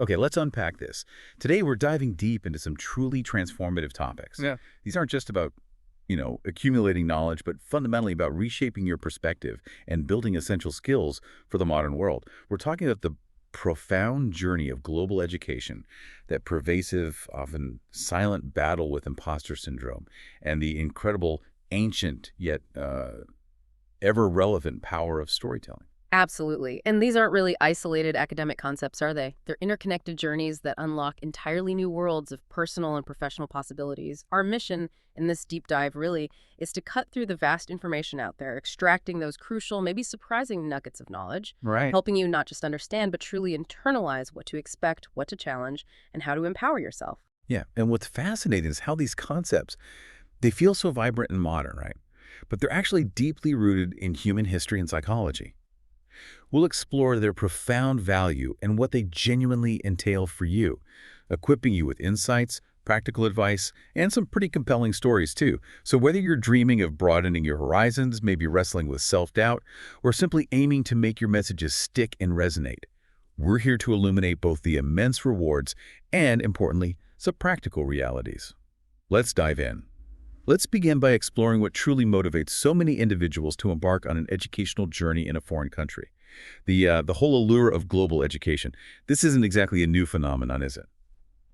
Okay, let's unpack this. Today, we're diving deep into some truly transformative topics. Yeah. These aren't just about, accumulating knowledge, but fundamentally about reshaping your perspective and building essential skills for the modern world. We're talking about the profound journey of global education, that pervasive, often silent battle with imposter syndrome, and the incredible, ancient, yet ever-relevant power of storytelling. Absolutely. And these aren't really isolated academic concepts, are they? They're interconnected journeys that unlock entirely new worlds of personal and professional possibilities. Our mission in this deep dive really is to cut through the vast information out there, extracting those crucial, maybe surprising nuggets of knowledge, Right. helping you not just understand, but truly internalize what to expect, what to challenge, and how to empower yourself. Yeah, and what's fascinating is how these concepts, they feel so vibrant and modern, right? But they're actually deeply rooted in human history and psychology. We'll explore their profound value and what they genuinely entail for you, equipping you with insights, practical advice, and some pretty compelling stories too. So whether you're dreaming of broadening your horizons, maybe wrestling with self-doubt, or simply aiming to make your messages stick and resonate, we're here to illuminate both the immense rewards and, importantly, some practical realities. Let's dive in. Let's begin by exploring what truly motivates so many individuals to embark on an educational journey in a foreign country. The whole allure of global education. This isn't exactly a new phenomenon, is it?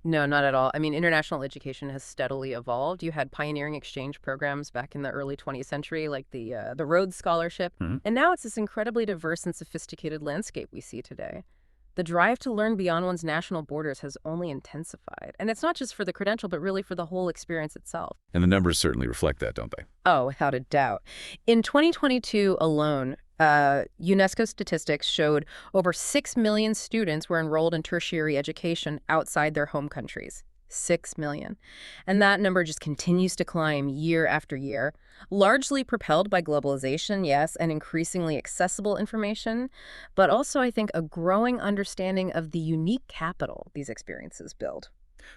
No, not at all. I mean, international education has steadily evolved. You had pioneering exchange programs back in the early 20th century, like the Rhodes Scholarship. Mhm. And now it's this incredibly diverse and sophisticated landscape we see today. The drive to learn beyond one's national borders has only intensified. And it's not just for the credential, but really for the whole experience itself. And the numbers certainly reflect that, don't they? Oh, without a doubt. In 2022 alone, UNESCO statistics showed over 6 million students were enrolled in tertiary education outside their home countries. 6 million. And that number just continues to climb year after year, largely propelled by globalization, yes, and increasingly accessible information, but also, I think, a growing understanding of the unique capital these experiences build.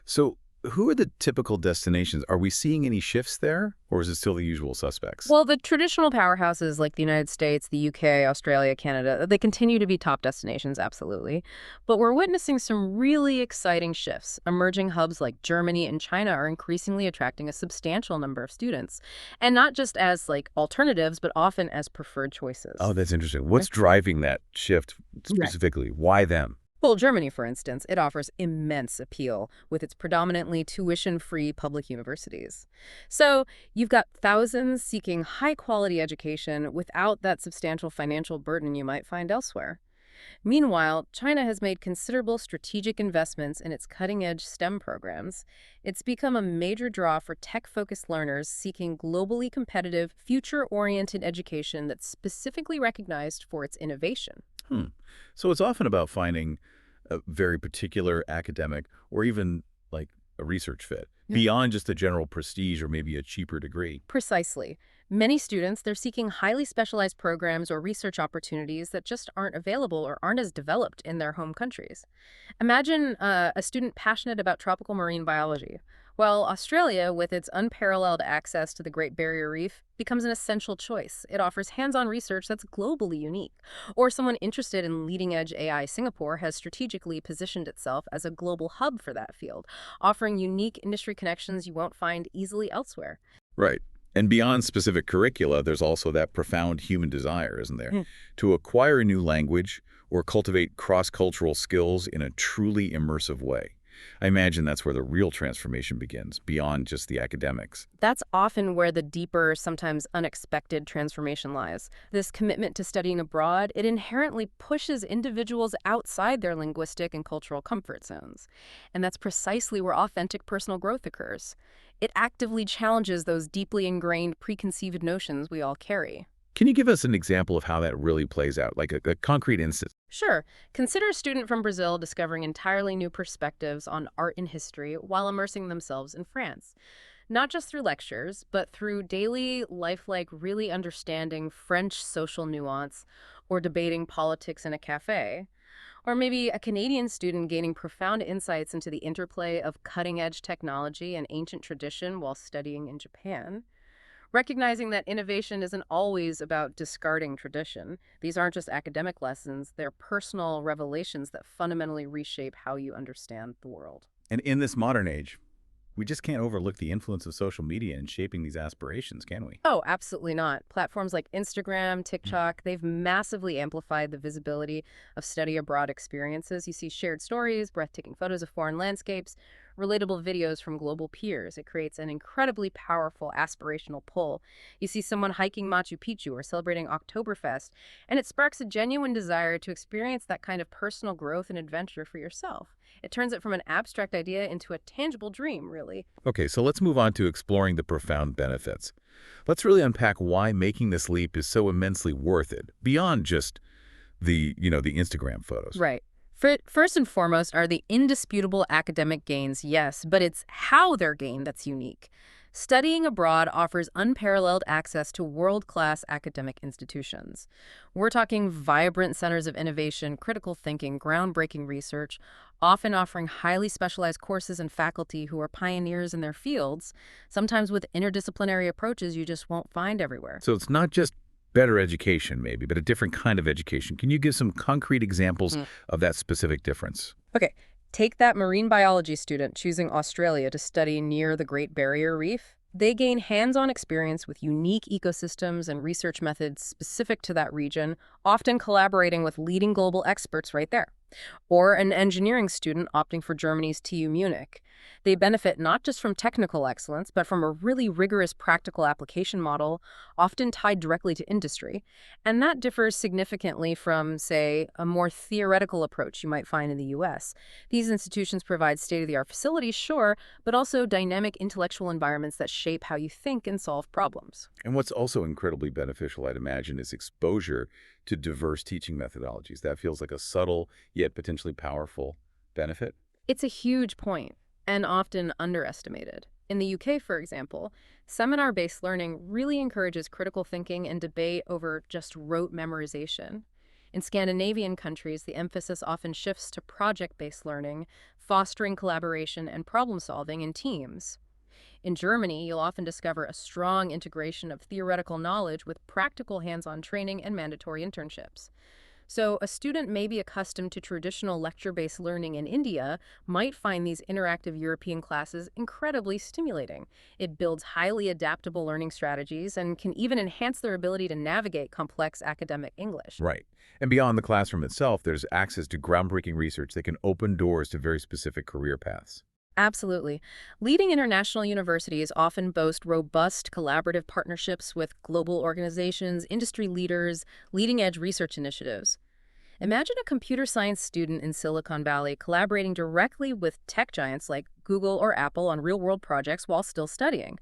So who are the typical destinations? Are we seeing any shifts there, or is it still the usual suspects? Well, the traditional powerhouses like the United States, the UK, Australia, Canada, they continue to be top destinations, absolutely. But we're witnessing some really exciting shifts. Emerging hubs like Germany and China are increasingly attracting a substantial number of students. And not just as alternatives, but often as preferred choices. Oh, that's interesting. What's driving that shift specifically? Why them? Well, Germany, for instance, it offers immense appeal with its predominantly tuition-free public universities. So you've got thousands seeking high-quality education without that substantial financial burden you might find elsewhere. Meanwhile, China has made considerable strategic investments in its cutting-edge STEM programs. It's become a major draw for tech-focused learners seeking globally competitive, future-oriented education that's specifically recognized for its innovation. So it's often about finding a very particular academic or even like a research fit beyond just the general prestige or maybe a cheaper degree. Precisely. Many students, they're seeking highly specialized programs or research opportunities that just aren't available or aren't as developed in their home countries. Imagine a student passionate about tropical marine biology. Well, Australia, with its unparalleled access to the Great Barrier Reef, becomes an essential choice. It offers hands-on research that's globally unique. Or someone interested in leading-edge AI, Singapore has strategically positioned itself as a global hub for that field, offering unique industry connections you won't find easily elsewhere. Right. And beyond specific curricula, there's also that profound human desire, isn't there? To acquire a new language or cultivate cross-cultural skills in a truly immersive way. I imagine that's where the real transformation begins, beyond just the academics. That's often where the deeper, sometimes unexpected transformation lies. This commitment to studying abroad, it inherently pushes individuals outside their linguistic and cultural comfort zones. And that's precisely where authentic personal growth occurs. It actively challenges those deeply ingrained preconceived notions we all carry. Can you give us an example of how that really plays out, like a concrete instance? Sure. Consider a student from Brazil discovering entirely new perspectives on art and history while immersing themselves in France. Not just through lectures, but through daily, lifelike, really understanding French social nuance or debating politics in a cafe. Or maybe a Canadian student gaining profound insights into the interplay of cutting-edge technology and ancient tradition while studying in Japan. Recognizing that innovation isn't always about discarding tradition. These aren't just academic lessons, they're personal revelations that fundamentally reshape how you understand the world. And in this modern age, we just can't overlook the influence of social media in shaping these aspirations, can we? Oh, absolutely not. Platforms like Instagram, TikTok, they've massively amplified the visibility of study abroad experiences. You see shared stories, breathtaking photos of foreign landscapes, relatable videos from global peers. It creates an incredibly powerful aspirational pull. You see someone hiking Machu Picchu or celebrating Oktoberfest, and it sparks a genuine desire to experience that kind of personal growth and adventure for yourself. It turns it from an abstract idea into a tangible dream, really. Okay, so let's move on to exploring the profound benefits. Let's really unpack why making this leap is so immensely worth it, beyond just the Instagram photos. Right. First and foremost are the indisputable academic gains, yes, but it's how they're gained that's unique. Studying abroad offers unparalleled access to world-class academic institutions. We're talking vibrant centers of innovation, critical thinking, groundbreaking research, often offering highly specialized courses and faculty who are pioneers in their fields, sometimes with interdisciplinary approaches you just won't find everywhere. So it's not just better education, maybe, but a different kind of education. Can you give some concrete examples of that specific difference? Okay, take that marine biology student choosing Australia to study near the Great Barrier Reef. They gain hands-on experience with unique ecosystems and research methods specific to that region, often collaborating with leading global experts right there. Or an engineering student opting for Germany's TU Munich. They benefit not just from technical excellence, but from a really rigorous practical application model, often tied directly to industry. And that differs significantly from, say, a more theoretical approach you might find in the US. These institutions provide state-of-the-art facilities, sure, but also dynamic intellectual environments that shape how you think and solve problems. And what's also incredibly beneficial, I'd imagine, is exposure to diverse teaching methodologies. That feels like a subtle, yet potentially powerful benefit. It's a huge point, and often underestimated. In the UK, for example, seminar-based learning really encourages critical thinking and debate over just rote memorization. In Scandinavian countries, the emphasis often shifts to project-based learning, fostering collaboration and problem-solving in teams. In Germany, you'll often discover a strong integration of theoretical knowledge with practical hands-on training and mandatory internships. So a student may be accustomed to traditional lecture-based learning in India might find these interactive European classes incredibly stimulating. It builds highly adaptable learning strategies and can even enhance their ability to navigate complex academic English. Right. And beyond the classroom itself, there's access to groundbreaking research that can open doors to very specific career paths. Absolutely. Leading international universities often boast robust collaborative partnerships with global organizations, industry leaders, leading-edge research initiatives. Imagine a computer science student in Silicon Valley collaborating directly with tech giants like Google or Apple on real-world projects while still studying.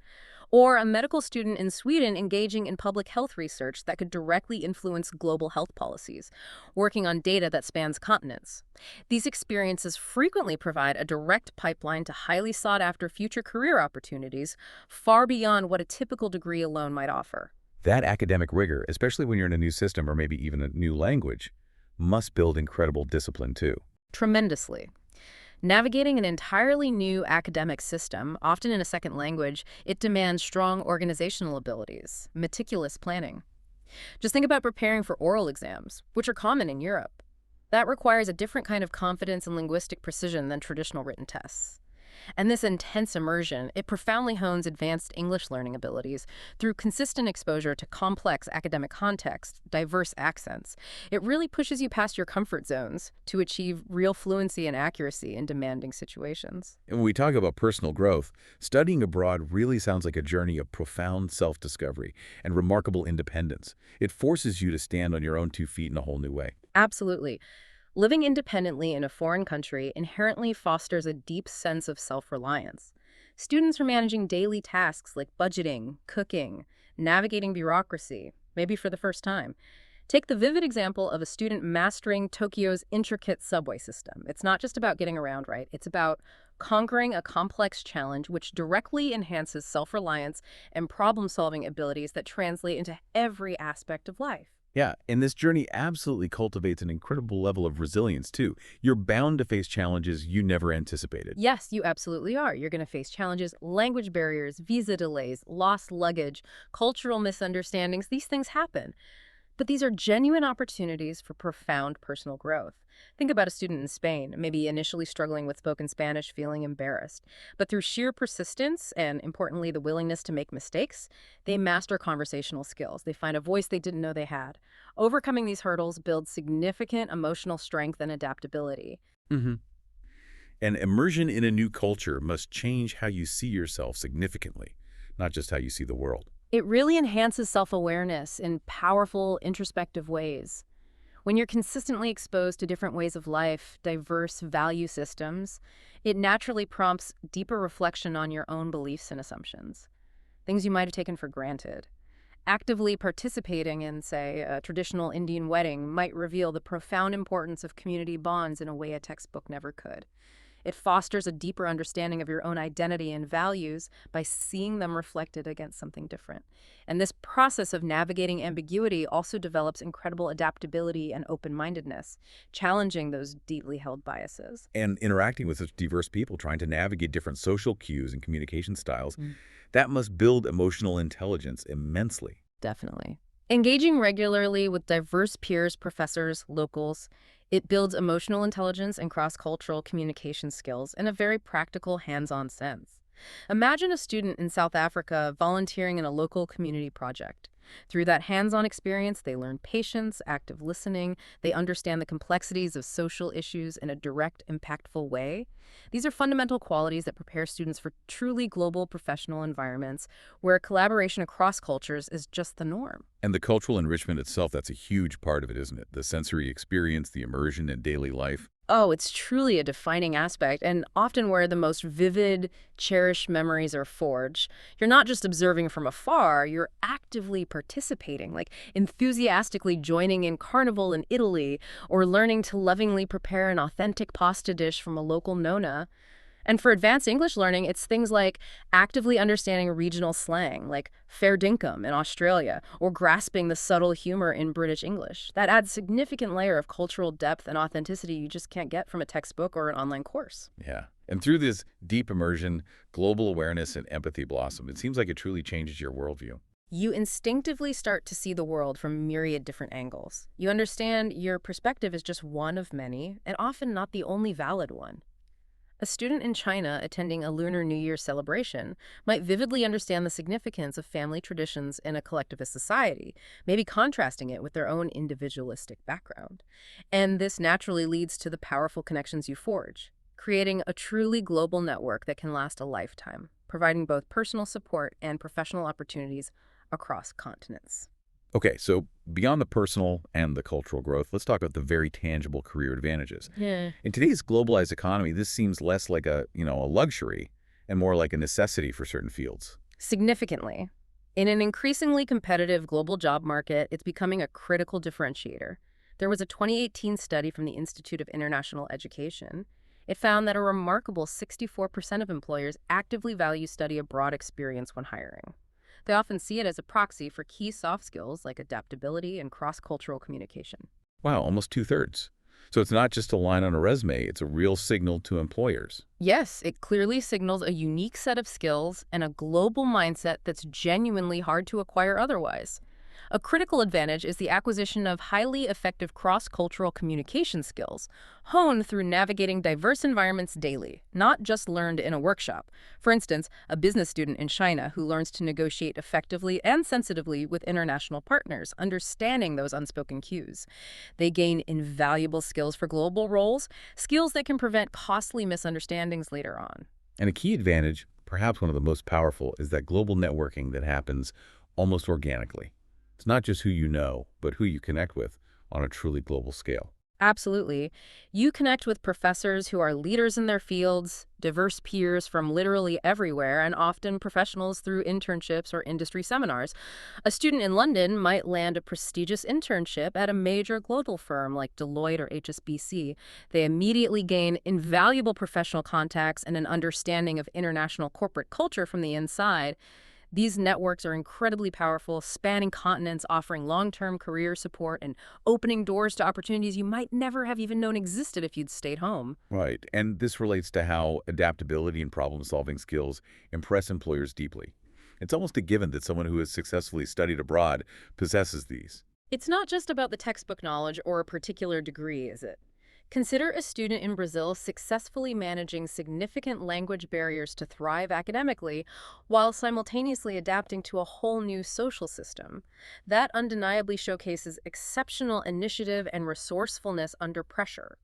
Or a medical student in Sweden engaging in public health research that could directly influence global health policies, working on data that spans continents. These experiences frequently provide a direct pipeline to highly sought-after future career opportunities, far beyond what a typical degree alone might offer. That academic rigor, especially when you're in a new system or maybe even a new language, must build incredible discipline too. Tremendously. Navigating an entirely new academic system, often in a second language, it demands strong organizational abilities, meticulous planning. Just think about preparing for oral exams, which are common in Europe. That requires a different kind of confidence and linguistic precision than traditional written tests. And this intense immersion, it profoundly hones advanced English learning abilities through consistent exposure to complex academic context, diverse accents. It really pushes you past your comfort zones to achieve real fluency and accuracy in demanding situations. And when we talk about personal growth, studying abroad really sounds like a journey of profound self-discovery and remarkable independence. It forces you to stand on your own 2 feet in a whole new way. Absolutely. Living independently in a foreign country inherently fosters a deep sense of self-reliance. Students are managing daily tasks like budgeting, cooking, navigating bureaucracy, maybe for the first time. Take the vivid example of a student mastering Tokyo's intricate subway system. It's not just about getting around, right? It's about conquering a complex challenge which directly enhances self-reliance and problem-solving abilities that translate into every aspect of life. Yeah, and this journey absolutely cultivates an incredible level of resilience, too. You're bound to face challenges you never anticipated. Yes, you absolutely are. You're going to face challenges, language barriers, visa delays, lost luggage, cultural misunderstandings. These things happen. But these are genuine opportunities for profound personal growth. Think about a student in Spain, maybe initially struggling with spoken Spanish, feeling embarrassed. But through sheer persistence and, importantly, the willingness to make mistakes, they master conversational skills. They find a voice they didn't know they had. Overcoming these hurdles builds significant emotional strength and adaptability. hmm And immersion in a new culture must change how you see yourself significantly, not just how you see the world. It really enhances self-awareness in powerful, introspective ways. When you're consistently exposed to different ways of life, diverse value systems, it naturally prompts deeper reflection on your own beliefs and assumptions, things you might have taken for granted. Actively participating in, say, a traditional Indian wedding might reveal the profound importance of community bonds in a way a textbook never could. It fosters a deeper understanding of your own identity and values by seeing them reflected against something different. And this process of navigating ambiguity also develops incredible adaptability and open-mindedness, challenging those deeply held biases. And interacting with such diverse people, trying to navigate different social cues and communication styles, that must build emotional intelligence immensely. Definitely. Engaging regularly with diverse peers, professors, locals, it builds emotional intelligence and cross-cultural communication skills in a very practical, hands-on sense. Imagine a student in South Africa volunteering in a local community project. Through that hands-on experience, they learn patience, active listening, they understand the complexities of social issues in a direct, impactful way. These are fundamental qualities that prepare students for truly global professional environments where collaboration across cultures is just the norm. And the cultural enrichment itself, that's a huge part of it, isn't it? The sensory experience, the immersion in daily life. Oh, it's truly a defining aspect, and often where the most vivid, cherished memories are forged. You're not just observing from afar, you're actively participating, like enthusiastically joining in carnival in Italy, or learning to lovingly prepare an authentic pasta dish from a local nonna. And for advanced English learning, it's things like actively understanding regional slang, like fair dinkum in Australia, or grasping the subtle humor in British English. That adds significant layer of cultural depth and authenticity you just can't get from a textbook or an online course. Yeah. And through this deep immersion, global awareness and empathy blossom. It seems like it truly changes your worldview. You instinctively start to see the world from myriad different angles. You understand your perspective is just one of many, and often not the only valid one. A student in China attending a Lunar New Year celebration might vividly understand the significance of family traditions in a collectivist society, maybe contrasting it with their own individualistic background. And this naturally leads to the powerful connections you forge, creating a truly global network that can last a lifetime, providing both personal support and professional opportunities across continents. Okay, so beyond the personal and the cultural growth, let's talk about the very tangible career advantages. Yeah. In today's globalized economy, this seems less like a luxury and more like a necessity for certain fields. Significantly. In an increasingly competitive global job market, it's becoming a critical differentiator. There was a 2018 study from the Institute of International Education. It found that a remarkable 64% of employers actively value study abroad experience when hiring. They often see it as a proxy for key soft skills like adaptability and cross-cultural communication. Wow, almost two-thirds. So it's not just a line on a resume, it's a real signal to employers. Yes, it clearly signals a unique set of skills and a global mindset that's genuinely hard to acquire otherwise. A critical advantage is the acquisition of highly effective cross-cultural communication skills, honed through navigating diverse environments daily, not just learned in a workshop. For instance, a business student in China who learns to negotiate effectively and sensitively with international partners, understanding those unspoken cues. They gain invaluable skills for global roles, skills that can prevent costly misunderstandings later on. And a key advantage, perhaps one of the most powerful, is that global networking that happens almost organically. It's not just who you know, but who you connect with on a truly global scale. Absolutely. You connect with professors who are leaders in their fields, diverse peers from literally everywhere, and often professionals through internships or industry seminars. A student in London might land a prestigious internship at a major global firm like Deloitte or HSBC. They immediately gain invaluable professional contacts and an understanding of international corporate culture from the inside. These networks are incredibly powerful, spanning continents, offering long-term career support and opening doors to opportunities you might never have even known existed if you'd stayed home. Right, and this relates to how adaptability and problem-solving skills impress employers deeply. It's almost a given that someone who has successfully studied abroad possesses these. It's not just about the textbook knowledge or a particular degree, is it? Consider a student in Brazil successfully managing significant language barriers to thrive academically while simultaneously adapting to a whole new social system. That undeniably showcases exceptional initiative and resourcefulness under pressure.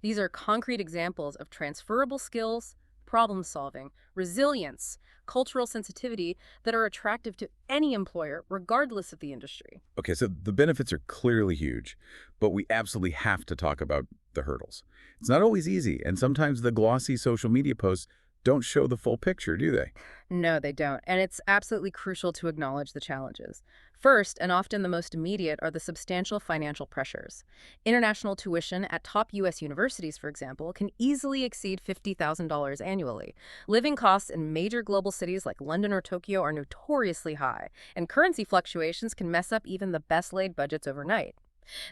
These are concrete examples of transferable skills, problem solving, resilience, cultural sensitivity that are attractive to any employer, regardless of the industry. Okay, so the benefits are clearly huge, but we absolutely have to talk about the hurdles. It's not always easy, and sometimes the glossy social media posts don't show the full picture, do they? No, they don't. And it's absolutely crucial to acknowledge the challenges. First, and often the most immediate, are the substantial financial pressures. International tuition at top U.S. universities, for example, can easily exceed $50,000 annually. Living costs in major global cities like London or Tokyo are notoriously high, and currency fluctuations can mess up even the best-laid budgets overnight.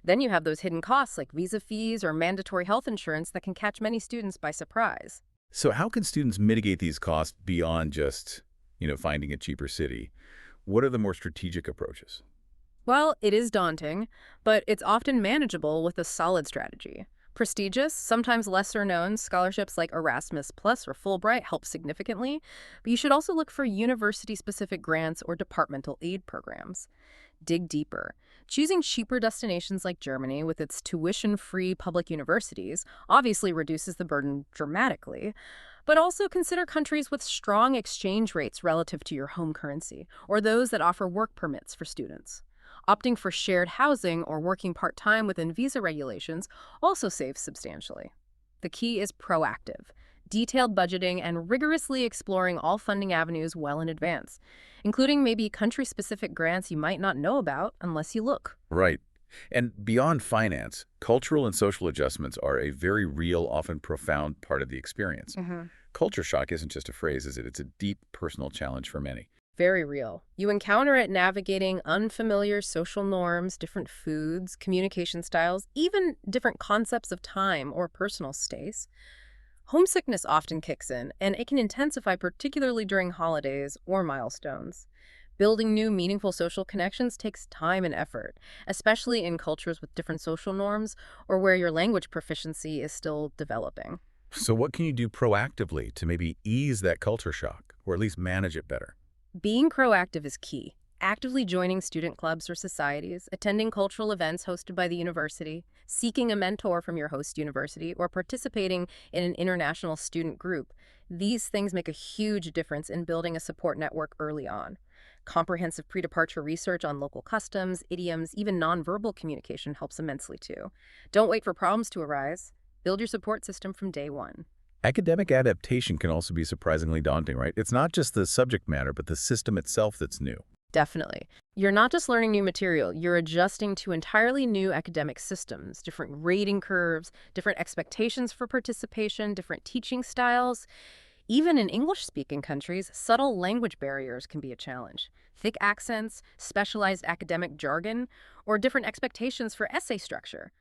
Then you have those hidden costs like visa fees or mandatory health insurance that can catch many students by surprise. So how can students mitigate these costs beyond just, finding a cheaper city? What are the more strategic approaches? Well, it is daunting, but it's often manageable with a solid strategy. Prestigious, sometimes lesser-known scholarships like Erasmus Plus or Fulbright help significantly, but you should also look for university-specific grants or departmental aid programs. Dig deeper. Choosing cheaper destinations like Germany with its tuition-free public universities obviously reduces the burden dramatically, but also consider countries with strong exchange rates relative to your home currency, or those that offer work permits for students. Opting for shared housing or working part-time within visa regulations also saves substantially. The key is proactive, detailed budgeting, and rigorously exploring all funding avenues well in advance, including maybe country-specific grants you might not know about unless you look. Right. And beyond finance, cultural and social adjustments are a very real, often profound part of the experience. Culture shock isn't just a phrase, is it? It's a deep personal challenge for many. Very real. You encounter it navigating unfamiliar social norms, different foods, communication styles, even different concepts of time or personal space. Homesickness often kicks in, and it can intensify particularly during holidays or milestones. Building new, meaningful social connections takes time and effort, especially in cultures with different social norms or where your language proficiency is still developing. So what can you do proactively to maybe ease that culture shock, or at least manage it better? Being proactive is key. Actively joining student clubs or societies, attending cultural events hosted by the university, seeking a mentor from your host university, or participating in an international student group. These things make a huge difference in building a support network early on. Comprehensive pre-departure research on local customs, idioms, even nonverbal communication helps immensely too. Don't wait for problems to arise. Build your support system from day one. Academic adaptation can also be surprisingly daunting, right? It's not just the subject matter, but the system itself that's new. Definitely. You're not just learning new material, you're adjusting to entirely new academic systems, different rating curves, different expectations for participation, different teaching styles. Even in English-speaking countries, subtle language barriers can be a challenge. Thick accents, specialized academic jargon, or different expectations for essay structure.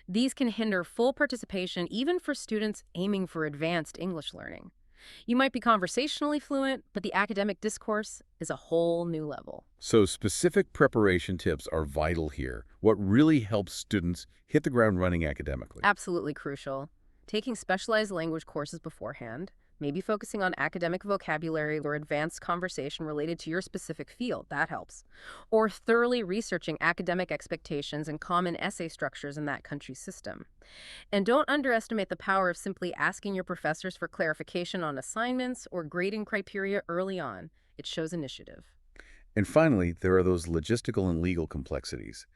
These can hinder full participation even for students aiming for advanced English learning. You might be conversationally fluent, but the academic discourse is a whole new level. So specific preparation tips are vital here. What really helps students hit the ground running academically? Absolutely crucial. Taking specialized language courses beforehand, maybe focusing on academic vocabulary or advanced conversation related to your specific field, that helps. Or thoroughly researching academic expectations and common essay structures in that country's system. And don't underestimate the power of simply asking your professors for clarification on assignments or grading criteria early on. It shows initiative. And finally, there are those logistical and legal complexities.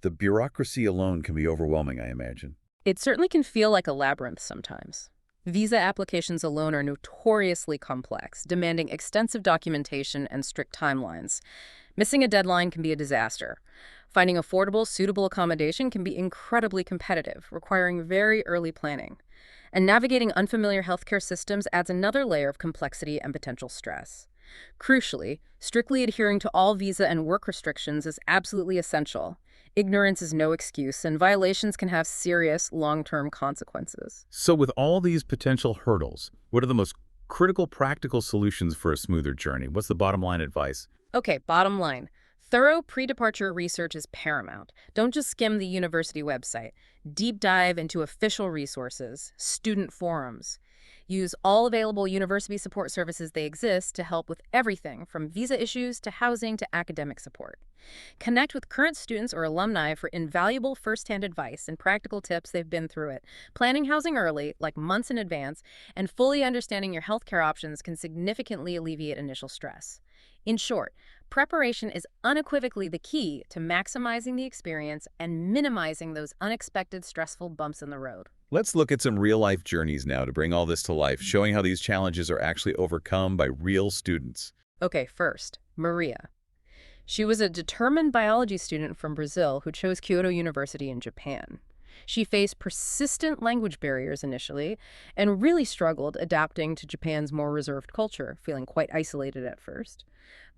The bureaucracy alone can be overwhelming, I imagine. It certainly can feel like a labyrinth sometimes. Visa applications alone are notoriously complex, demanding extensive documentation and strict timelines. Missing a deadline can be a disaster. Finding affordable, suitable accommodation can be incredibly competitive, requiring very early planning. And navigating unfamiliar healthcare systems adds another layer of complexity and potential stress. Crucially, strictly adhering to all visa and work restrictions is absolutely essential. Ignorance is no excuse, and violations can have serious long-term consequences. So with all these potential hurdles, what are the most critical practical solutions for a smoother journey? What's the bottom line advice? Okay, bottom line. Thorough pre-departure research is paramount. Don't just skim the university website. Deep dive into official resources, student forums. Use all available university support services they exist to help with everything from visa issues to housing to academic support. Connect with current students or alumni for invaluable first-hand advice and practical tips they've been through it. Planning housing early, like months in advance, and fully understanding your healthcare options can significantly alleviate initial stress. In short, preparation is unequivocally the key to maximizing the experience and minimizing those unexpected stressful bumps in the road. Let's look at some real-life journeys now to bring all this to life, showing how these challenges are actually overcome by real students. Okay, first, Maria. She was a determined biology student from Brazil who chose Kyoto University in Japan. She faced persistent language barriers initially and really struggled adapting to Japan's more reserved culture, feeling quite isolated at first.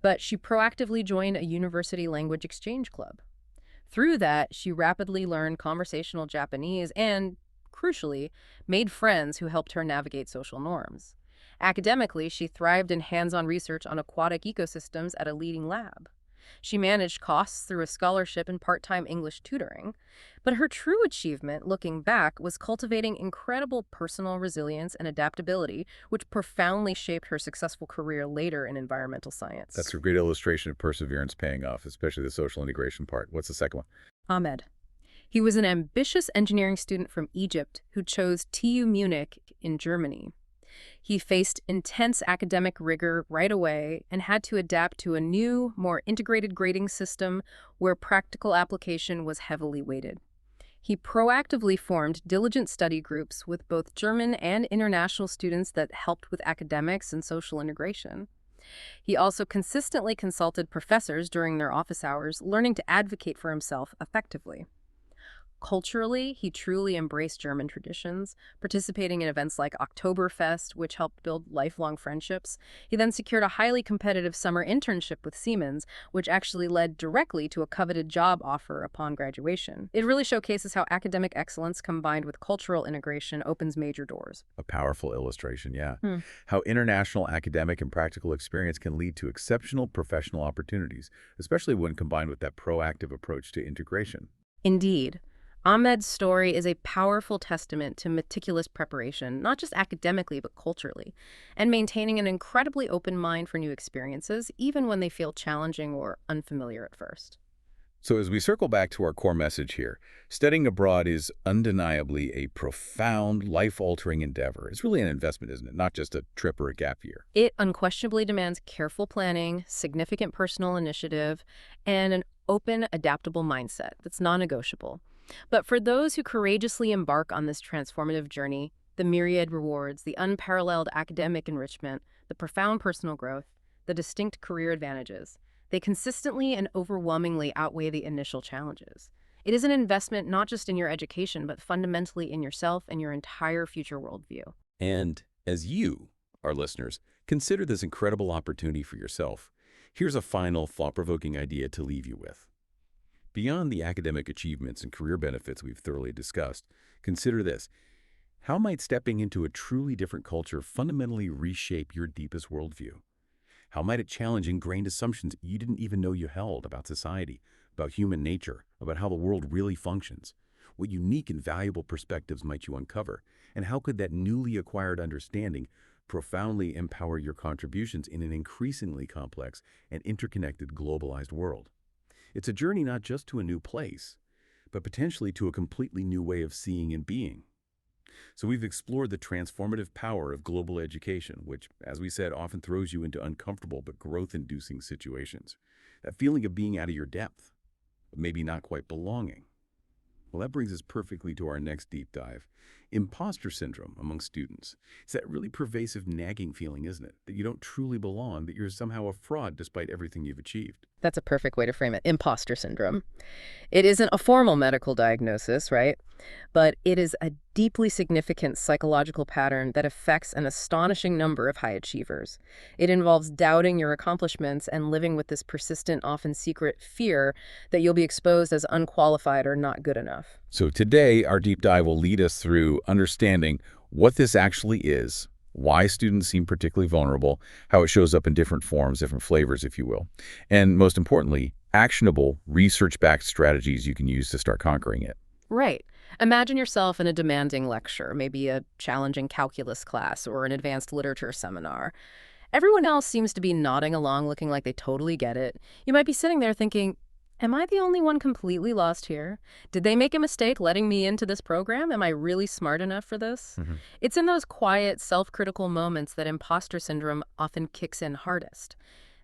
But she proactively joined a university language exchange club. Through that, she rapidly learned conversational Japanese and, crucially, made friends who helped her navigate social norms. Academically, she thrived in hands-on research on aquatic ecosystems at a leading lab. She managed costs through a scholarship and part-time English tutoring. But her true achievement, looking back, was cultivating incredible personal resilience and adaptability, which profoundly shaped her successful career later in environmental science. That's a great illustration of perseverance paying off, especially the social integration part. What's the second one? Ahmed. He was an ambitious engineering student from Egypt who chose TU Munich in Germany. He faced intense academic rigor right away and had to adapt to a new, more integrated grading system where practical application was heavily weighted. He proactively formed diligent study groups with both German and international students that helped with academics and social integration. He also consistently consulted professors during their office hours, learning to advocate for himself effectively. Culturally, he truly embraced German traditions, participating in events like Oktoberfest, which helped build lifelong friendships. He then secured a highly competitive summer internship with Siemens, which actually led directly to a coveted job offer upon graduation. It really showcases how academic excellence combined with cultural integration opens major doors. A powerful illustration, yeah. How international academic and practical experience can lead to exceptional professional opportunities, especially when combined with that proactive approach to integration. Indeed. Ahmed's story is a powerful testament to meticulous preparation, not just academically, but culturally, and maintaining an incredibly open mind for new experiences, even when they feel challenging or unfamiliar at first. So as we circle back to our core message here, studying abroad is undeniably a profound, life-altering endeavor. It's really an investment, isn't it? Not just a trip or a gap year. It unquestionably demands careful planning, significant personal initiative, and an open, adaptable mindset that's non-negotiable. But for those who courageously embark on this transformative journey, the myriad rewards, the unparalleled academic enrichment, the profound personal growth, the distinct career advantages, they consistently and overwhelmingly outweigh the initial challenges. It is an investment not just in your education, but fundamentally in yourself and your entire future worldview. And as you, our listeners, consider this incredible opportunity for yourself, here's a final thought-provoking idea to leave you with. Beyond the academic achievements and career benefits we've thoroughly discussed, consider this. How might stepping into a truly different culture fundamentally reshape your deepest worldview? How might it challenge ingrained assumptions you didn't even know you held about society, about human nature, about how the world really functions? What unique and valuable perspectives might you uncover? And how could that newly acquired understanding profoundly empower your contributions in an increasingly complex and interconnected globalized world? It's a journey not just to a new place, but potentially to a completely new way of seeing and being. So we've explored the transformative power of global education, which, as we said, often throws you into uncomfortable but growth-inducing situations. That feeling of being out of your depth, but maybe not quite belonging. Well, that brings us perfectly to our next deep dive imposter syndrome among students. It's that really pervasive nagging feeling, isn't it? That you don't truly belong, that you're somehow a fraud despite everything you've achieved. That's a perfect way to frame it. Imposter syndrome. It isn't a formal medical diagnosis, right? But it is a deeply significant psychological pattern that affects an astonishing number of high achievers. It involves doubting your accomplishments and living with this persistent, often secret fear that you'll be exposed as unqualified or not good enough. So today, our deep dive will lead us through understanding what this actually is, why students seem particularly vulnerable, how it shows up in different forms, different flavors, if you will, and most importantly, actionable, research-backed strategies you can use to start conquering it. Right. Imagine yourself in a demanding lecture, maybe a challenging calculus class or an advanced literature seminar. Everyone else seems to be nodding along, looking like they totally get it. You might be sitting there thinking, am I the only one completely lost here? Did they make a mistake letting me into this program? Am I really smart enough for this? It's in those quiet, self-critical moments that imposter syndrome often kicks in hardest.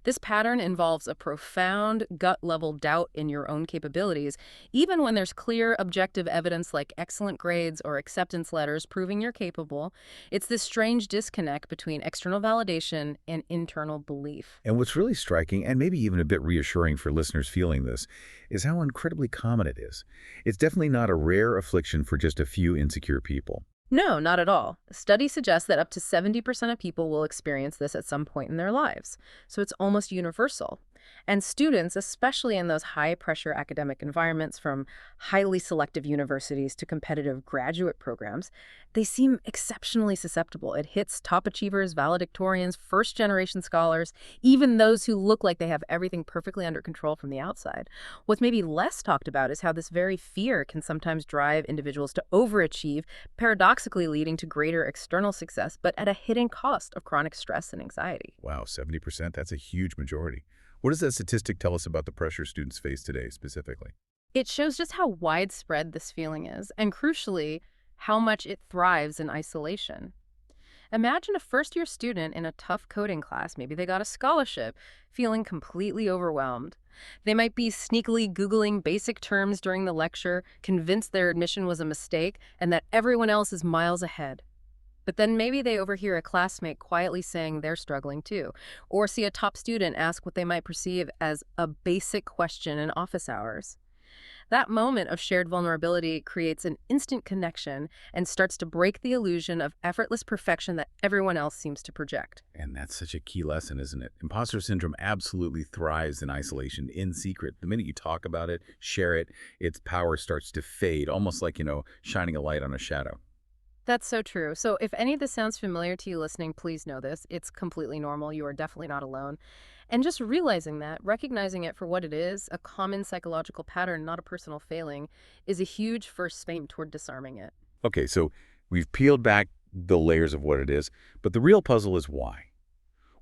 This pattern involves a profound, gut-level doubt in your own capabilities, even when there's clear, objective evidence like excellent grades or acceptance letters proving you're capable. It's this strange disconnect between external validation and internal belief. And what's really striking, and maybe even a bit reassuring for listeners feeling this, is how incredibly common it is. It's definitely not a rare affliction for just a few insecure people. No, not at all. Studies suggest that up to 70% of people will experience this at some point in their lives, so it's almost universal. And students, especially in those high-pressure academic environments from highly selective universities to competitive graduate programs, they seem exceptionally susceptible. It hits top achievers, valedictorians, first-generation scholars, even those who look like they have everything perfectly under control from the outside. What's maybe less talked about is how this very fear can sometimes drive individuals to overachieve, paradoxically leading to greater external success, but at a hidden cost of chronic stress and anxiety. Wow, 70%, that's a huge majority. What does that statistic tell us about the pressure students face today specifically? It shows just how widespread this feeling is, and crucially, how much it thrives in isolation. Imagine a first-year student in a tough coding class, maybe they got a scholarship, feeling completely overwhelmed. They might be sneakily Googling basic terms during the lecture, convinced their admission was a mistake and that everyone else is miles ahead. But then maybe they overhear a classmate quietly saying they're struggling too, or see a top student ask what they might perceive as a basic question in office hours. That moment of shared vulnerability creates an instant connection and starts to break the illusion of effortless perfection that everyone else seems to project. And that's such a key lesson, isn't it? Imposter syndrome absolutely thrives in isolation, in secret. The minute you talk about it, share it, its power starts to fade, almost like, shining a light on a shadow. That's so true. So if any of this sounds familiar to you listening, please know this. It's completely normal. You are definitely not alone. And just realizing that, recognizing it for what it is, a common psychological pattern, not a personal failing, is a huge first step toward disarming it. Okay, so we've peeled back the layers of what it is, but the real puzzle is why.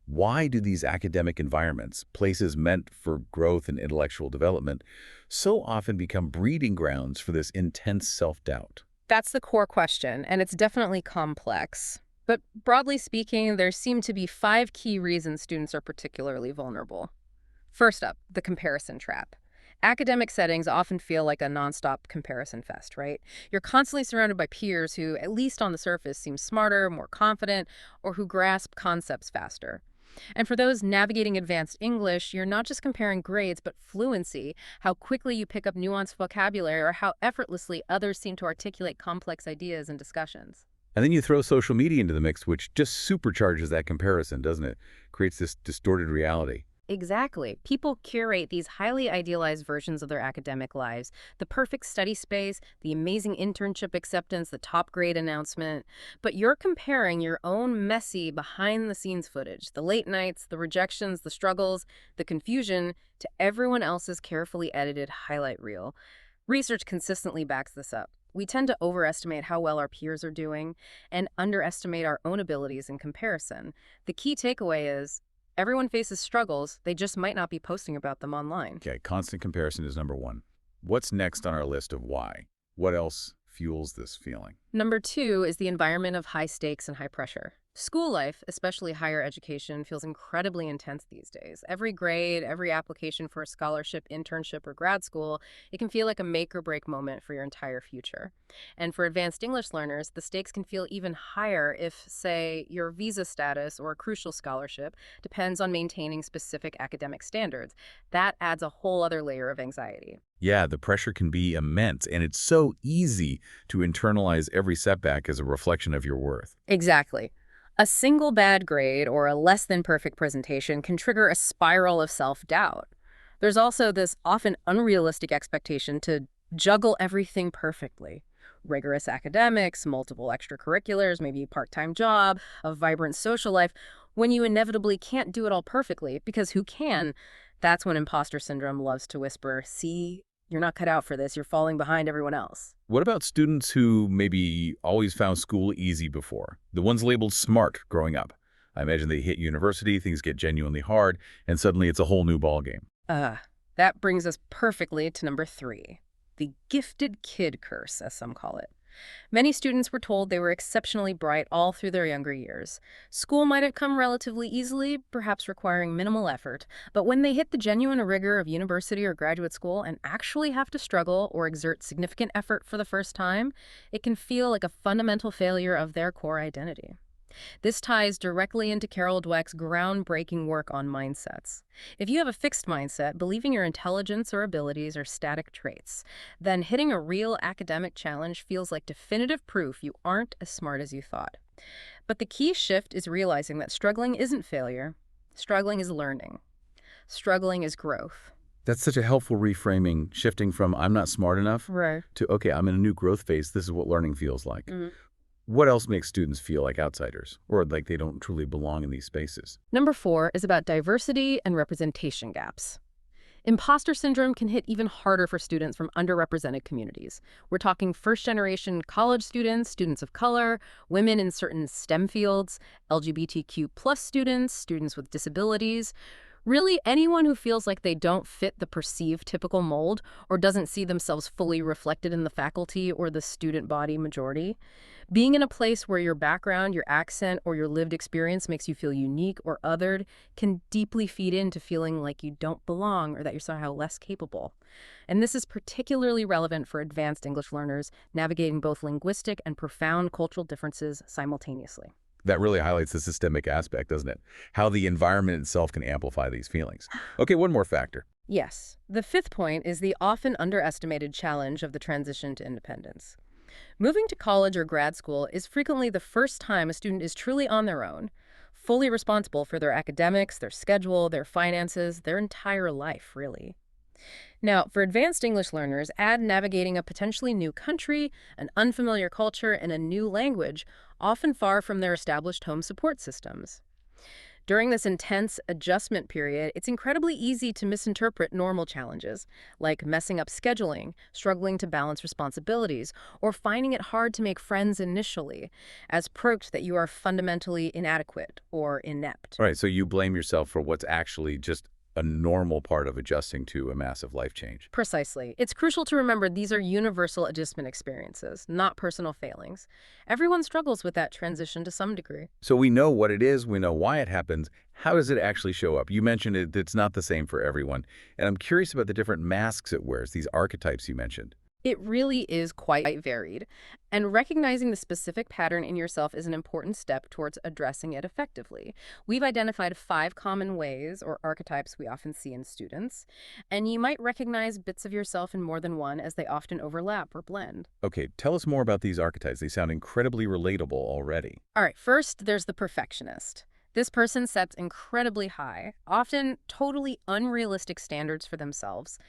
Why do these academic environments, places meant for growth and intellectual development, so often become breeding grounds for this intense self-doubt? That's the core question, and it's definitely complex. But broadly speaking, there seem to be 5 key reasons students are particularly vulnerable. First up, the comparison trap. Academic settings often feel like a nonstop comparison fest, right? You're constantly surrounded by peers who, at least on the surface, seem smarter, more confident, or who grasp concepts faster. And for those navigating advanced English, you're not just comparing grades, but fluency, how quickly you pick up nuanced vocabulary, or how effortlessly others seem to articulate complex ideas in discussions. And then you throw social media into the mix, which just supercharges that comparison, doesn't it? Creates this distorted reality. Exactly. People curate these highly idealized versions of their academic lives. The perfect study space, the amazing internship acceptance, the top grade announcement. But you're comparing your own messy behind-the-scenes footage, the late nights, the rejections, the struggles, the confusion, to everyone else's carefully edited highlight reel. Research consistently backs this up. We tend to overestimate how well our peers are doing and underestimate our own abilities in comparison. The key takeaway is, everyone faces struggles, they just might not be posting about them online. Okay, constant comparison is number one. What's next on our list of why? What else fuels this feeling? Number 2 is the environment of high stakes and high pressure. School life, especially higher education, feels incredibly intense these days. Every grade, every application for a scholarship, internship, or grad school, it can feel like a make or break moment for your entire future. And for advanced English learners, the stakes can feel even higher if, say, your visa status or a crucial scholarship depends on maintaining specific academic standards. That adds a whole other layer of anxiety. Yeah, the pressure can be immense, and it's so easy to internalize every setback as a reflection of your worth. Exactly. A single bad grade or a less than perfect presentation can trigger a spiral of self-doubt. There's also this often unrealistic expectation to juggle everything perfectly. Rigorous academics, multiple extracurriculars, maybe a part-time job, a vibrant social life, when you inevitably can't do it all perfectly, because who can? That's when imposter syndrome loves to whisper, see, you're not cut out for this, you're falling behind everyone else. What about students who maybe always found school easy before? The ones labeled smart growing up. I imagine they hit university, things get genuinely hard, and suddenly it's a whole new ballgame. Uh, that brings us perfectly to number 3, the gifted kid curse, as some call it. Many students were told they were exceptionally bright all through their younger years. School might have come relatively easily, perhaps requiring minimal effort, but when they hit the genuine rigor of university or graduate school and actually have to struggle or exert significant effort for the first time, it can feel like a fundamental failure of their core identity. This ties directly into Carol Dweck's groundbreaking work on mindsets. If you have a fixed mindset, believing your intelligence or abilities are static traits, then hitting a real academic challenge feels like definitive proof you aren't as smart as you thought. But the key shift is realizing that struggling isn't failure. Struggling is learning. Struggling is growth. That's such a helpful reframing, shifting from I'm not smart enough Right. to, okay, I'm in a new growth phase. This is what learning feels like. What else makes students feel like outsiders or like they don't truly belong in these spaces? Number 4 is about diversity and representation gaps. Imposter syndrome can hit even harder for students from underrepresented communities. We're talking first-generation college students, students of color, women in certain STEM fields, LGBTQ plus students, students with disabilities. Really, anyone who feels like they don't fit the perceived typical mold or doesn't see themselves fully reflected in the faculty or the student body majority. Being in a place where your background, your accent, or your lived experience makes you feel unique or othered can deeply feed into feeling like you don't belong or that you're somehow less capable. And this is particularly relevant for advanced English learners navigating both linguistic and profound cultural differences simultaneously. That really highlights the systemic aspect, doesn't it? How the environment itself can amplify these feelings. Okay, one more factor. Yes, the 5th point is the often underestimated challenge of the transition to independence. Moving to college or grad school is frequently the first time a student is truly on their own, fully responsible for their academics, their schedule, their finances, their entire life, really. Now, for advanced English learners, add navigating a potentially new country, an unfamiliar culture, and a new language, often far from their established home support systems. During this intense adjustment period, it's incredibly easy to misinterpret normal challenges, like messing up scheduling, struggling to balance responsibilities, or finding it hard to make friends initially, as proof that you are fundamentally inadequate or inept. All right, so you blame yourself for what's actually just a normal part of adjusting to a massive life change. Precisely. It's crucial to remember these are universal adjustment experiences, not personal failings. Everyone struggles with that transition to some degree. So we know what it is, we know why it happens. How does it actually show up? You mentioned it's not the same for everyone. And I'm curious about the different masks it wears, these archetypes you mentioned. It really is quite varied, and recognizing the specific pattern in yourself is an important step towards addressing it effectively. We've identified 5 common ways or archetypes we often see in students, and you might recognize bits of yourself in more than one as they often overlap or blend. Okay, tell us more about these archetypes. They sound incredibly relatable already. All right, first, there's the perfectionist. This person sets incredibly high, often totally unrealistic standards for themselves.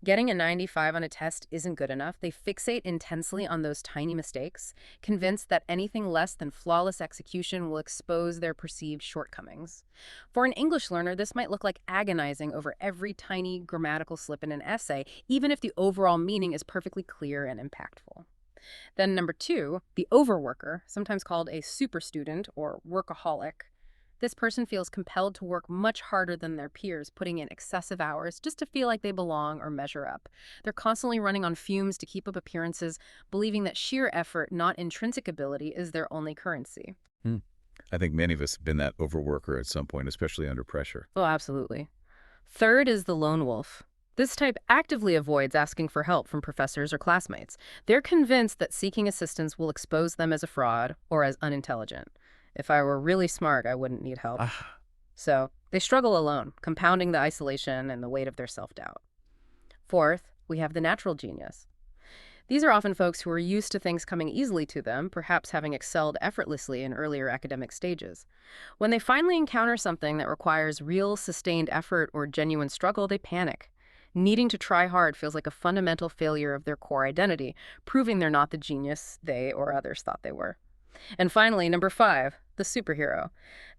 Getting a 95 on a test isn't good enough. They fixate intensely on those tiny mistakes, convinced that anything less than flawless execution will expose their perceived shortcomings. For an English learner, this might look like agonizing over every tiny grammatical slip in an essay, even if the overall meaning is perfectly clear and impactful. Then number 2, the overworker, sometimes called a super student or workaholic. This person feels compelled to work much harder than their peers, putting in excessive hours just to feel like they belong or measure up. They're constantly running on fumes to keep up appearances, believing that sheer effort, not intrinsic ability, is their only currency. Hmm. I think many of us have been that overworker at some point, especially under pressure. Oh, absolutely. Third is the lone wolf. This type actively avoids asking for help from professors or classmates. They're convinced that seeking assistance will expose them as a fraud or as unintelligent. If I were really smart, I wouldn't need help. Ah, So they struggle alone, compounding the isolation and the weight of their self-doubt. Fourth, we have the natural genius. These are often folks who are used to things coming easily to them, perhaps having excelled effortlessly in earlier academic stages. When they finally encounter something that requires real, sustained effort or genuine struggle, they panic. Needing to try hard feels like a fundamental failure of their core identity, proving they're not the genius they or others thought they were. And finally, number 5, the superhero.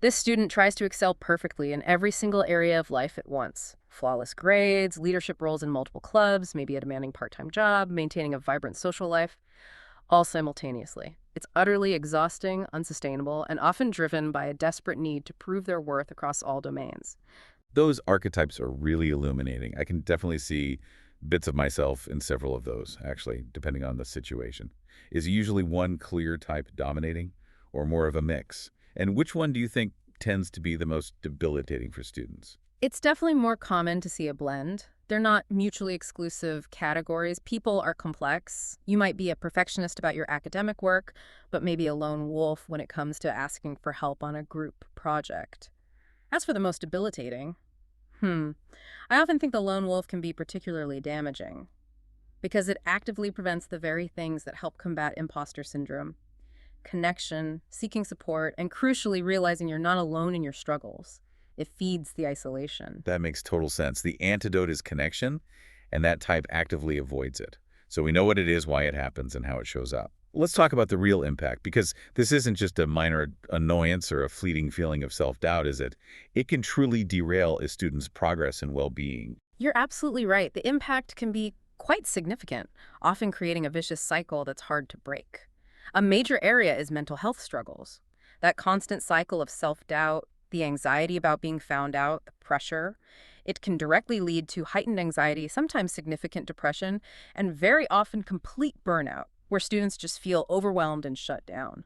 This student tries to excel perfectly in every single area of life at once. Flawless grades, leadership roles in multiple clubs, maybe a demanding part-time job, maintaining a vibrant social life, all simultaneously. It's utterly exhausting, unsustainable, and often driven by a desperate need to prove their worth across all domains. those archetypes are really illuminating. I can definitely see bits of myself in several of those, actually, depending on the situation. Is usually one clear type dominating, or more of a mix? And which one do you think tends to be the most debilitating for students? It's definitely more common to see a blend. They're not mutually exclusive categories. People are complex. You might be a perfectionist about your academic work, but maybe a lone wolf when it comes to asking for help on a group project. As for the most debilitating, I often think the lone wolf can be particularly damaging because it actively prevents the very things that help combat imposter syndrome: connection, seeking support, and crucially realizing you're not alone in your struggles. It feeds the isolation. That makes total sense. The antidote is connection, and that type actively avoids it. So we know what it is, why it happens, and how it shows up. Let's talk about the real impact, because this isn't just a minor annoyance or a fleeting feeling of self-doubt, is it? It can truly derail a student's progress and well-being. You're absolutely right. The impact can be quite significant, often creating a vicious cycle that's hard to break. A major area is mental health struggles. That constant cycle of self-doubt, the anxiety about being found out, the pressure, it can directly lead to heightened anxiety, sometimes significant depression, and very often complete burnout, where students just feel overwhelmed and shut down.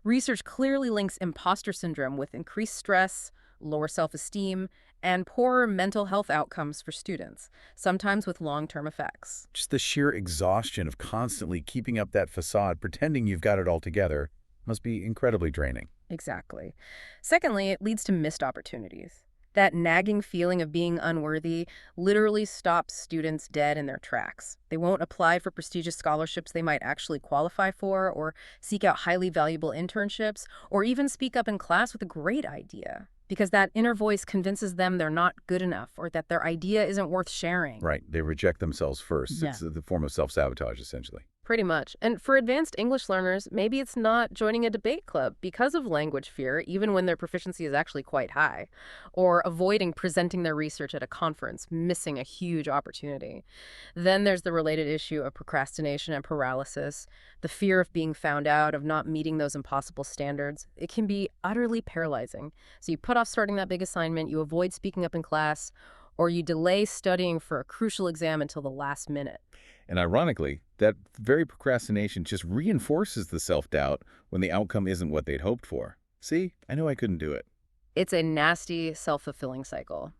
Research clearly links imposter syndrome with increased stress, lower self-esteem, and poorer mental health outcomes for students, sometimes with long-term effects. Just the sheer exhaustion of constantly keeping up that facade, pretending you've got it all together, must be incredibly draining. Exactly. Secondly, it leads to missed opportunities. That nagging feeling of being unworthy literally stops students dead in their tracks. They won't apply for prestigious scholarships they might actually qualify for, or seek out highly valuable internships, or even speak up in class with a great idea, because that inner voice convinces them they're not good enough or that their idea isn't worth sharing. Right. They reject themselves first. Yeah. It's the form of self-sabotage, essentially. Pretty much. And for advanced English learners, maybe it's not joining a debate club because of language fear, even when their proficiency is actually quite high, or avoiding presenting their research at a conference, missing a huge opportunity. Then there's the related issue of procrastination and paralysis, the fear of being found out, of not meeting those impossible standards. It can be utterly paralyzing. So you put off starting that big assignment, you avoid speaking up in class, or you delay studying for a crucial exam until the last minute. And ironically, that very procrastination just reinforces the self-doubt when the outcome isn't what they'd hoped for. See, I knew I couldn't do it. It's a nasty, self-fulfilling cycle.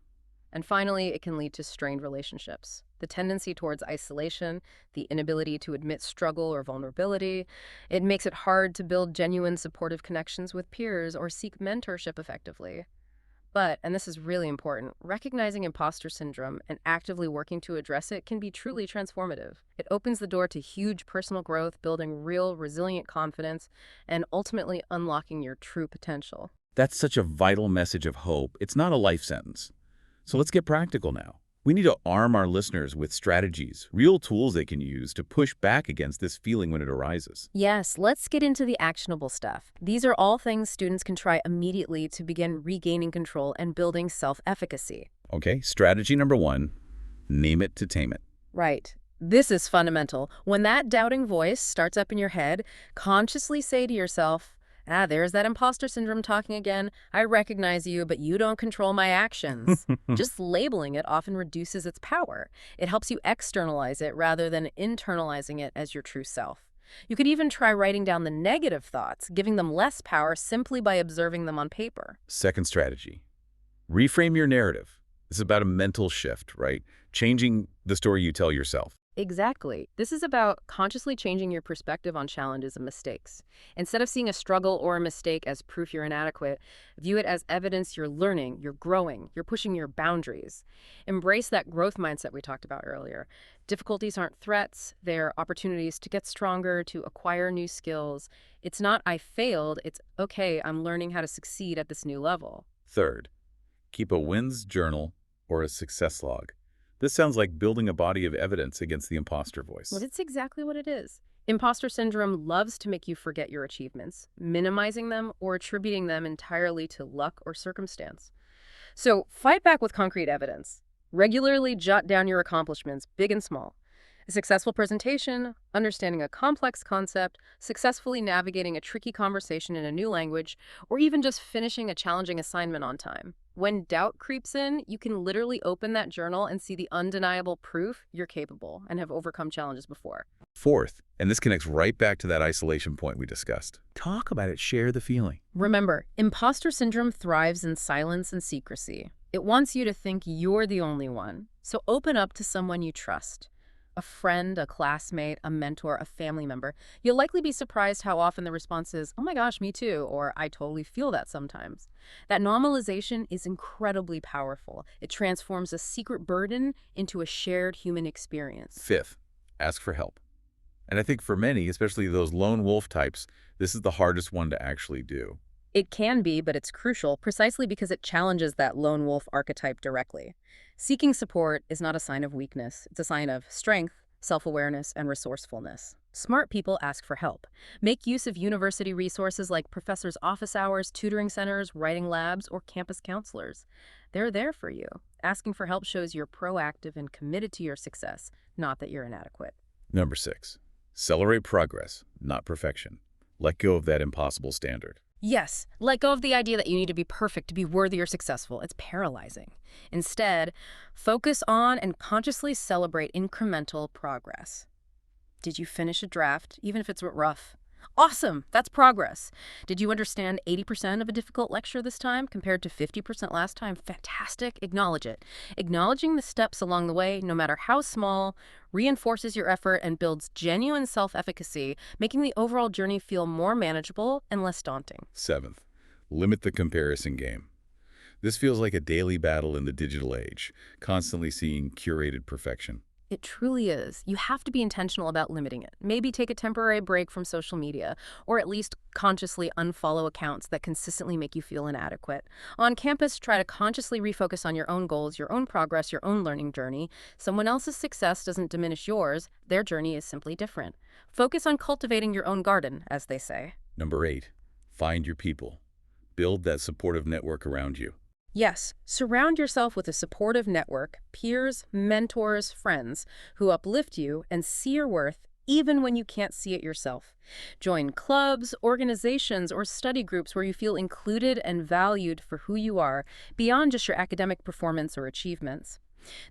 And finally, it can lead to strained relationships. The tendency towards isolation, the inability to admit struggle or vulnerability, it makes it hard to build genuine supportive connections with peers or seek mentorship effectively. But, and this is really important, recognizing imposter syndrome and actively working to address it can be truly transformative. It opens the door to huge personal growth, building real, resilient confidence, and ultimately unlocking your true potential. That's such a vital message of hope. It's not a life sentence. So let's get practical now. We need to arm our listeners with strategies, real tools they can use to push back against this feeling when it arises. Yes, let's get into the actionable stuff. These are all things students can try immediately to begin regaining control and building self-efficacy. Okay, strategy number 1, name it to tame it. Right. This is fundamental. When that doubting voice starts up in your head, consciously say to yourself, there's that imposter syndrome talking again. I recognize you, but you don't control my actions. Just labeling it often reduces its power. It helps you externalize it rather than internalizing it as your true self. You could even try writing down the negative thoughts, giving them less power simply by observing them on paper. Second strategy, reframe your narrative. This is about a mental shift, right? Changing the story you tell yourself. Exactly. This is about consciously changing your perspective on challenges and mistakes. Instead of seeing a struggle or a mistake as proof you're inadequate, view it as evidence you're learning, you're growing, you're pushing your boundaries. Embrace that growth mindset we talked about earlier. Difficulties aren't threats, they're opportunities to get stronger, to acquire new skills. It's not "I failed," it's "Okay, I'm learning how to succeed at this new level." Third, keep a wins journal or a success log. This sounds like building a body of evidence against the imposter voice. Well, that's exactly what it is. Imposter syndrome loves to make you forget your achievements, minimizing them or attributing them entirely to luck or circumstance. So fight back with concrete evidence. Regularly jot down your accomplishments, big and small. A successful presentation, understanding a complex concept, successfully navigating a tricky conversation in a new language, or even just finishing a challenging assignment on time. When doubt creeps in, you can literally open that journal and see the undeniable proof you're capable and have overcome challenges before. Fourth, and this connects right back to that isolation point we discussed. Talk about it, share the feeling. Remember, imposter syndrome thrives in silence and secrecy. It wants you to think you're the only one. So open up to someone you trust. A friend, a classmate, a mentor, a family member. You'll likely be surprised how often the response is, "Oh my gosh, me too," or "I totally feel that sometimes." That normalization is incredibly powerful. It transforms a secret burden into a shared human experience. Fifth, ask for help. And I think for many, especially those lone wolf types, this is the hardest one to actually do. It can be, but it's crucial precisely because it challenges that lone wolf archetype directly. Seeking support is not a sign of weakness. It's a sign of strength, self-awareness, and resourcefulness. Smart people ask for help. Make use of university resources like professors' office hours, tutoring centers, writing labs, or campus counselors. They're there for you. Asking for help shows you're proactive and committed to your success, not that you're inadequate. Number 6, celebrate progress, not perfection. Let go of that impossible standard. Yes, let go of the idea that you need to be perfect to be worthy or successful. It's paralyzing. Instead, focus on and consciously celebrate incremental progress. Did you finish a draft, even if it's rough? Awesome! That's progress. Did you understand 80% of a difficult lecture this time compared to 50% last time? Fantastic. Acknowledge it. Acknowledging the steps along the way, no matter how small, reinforces your effort and builds genuine self-efficacy, making the overall journey feel more manageable and less daunting. Seventh, limit the comparison game. This feels like a daily battle in the digital age, constantly seeing curated perfection. It truly is. You have to be intentional about limiting it. Maybe take a temporary break from social media, or at least consciously unfollow accounts that consistently make you feel inadequate. On campus, try to consciously refocus on your own goals, your own progress, your own learning journey. Someone else's success doesn't diminish yours. Their journey is simply different. Focus on cultivating your own garden, as they say. Number 8, find your people. Build that supportive network around you. Yes, surround yourself with a supportive network, peers, mentors, friends, who uplift you and see your worth even when you can't see it yourself. Join clubs, organizations, or study groups where you feel included and valued for who you are, beyond just your academic performance or achievements.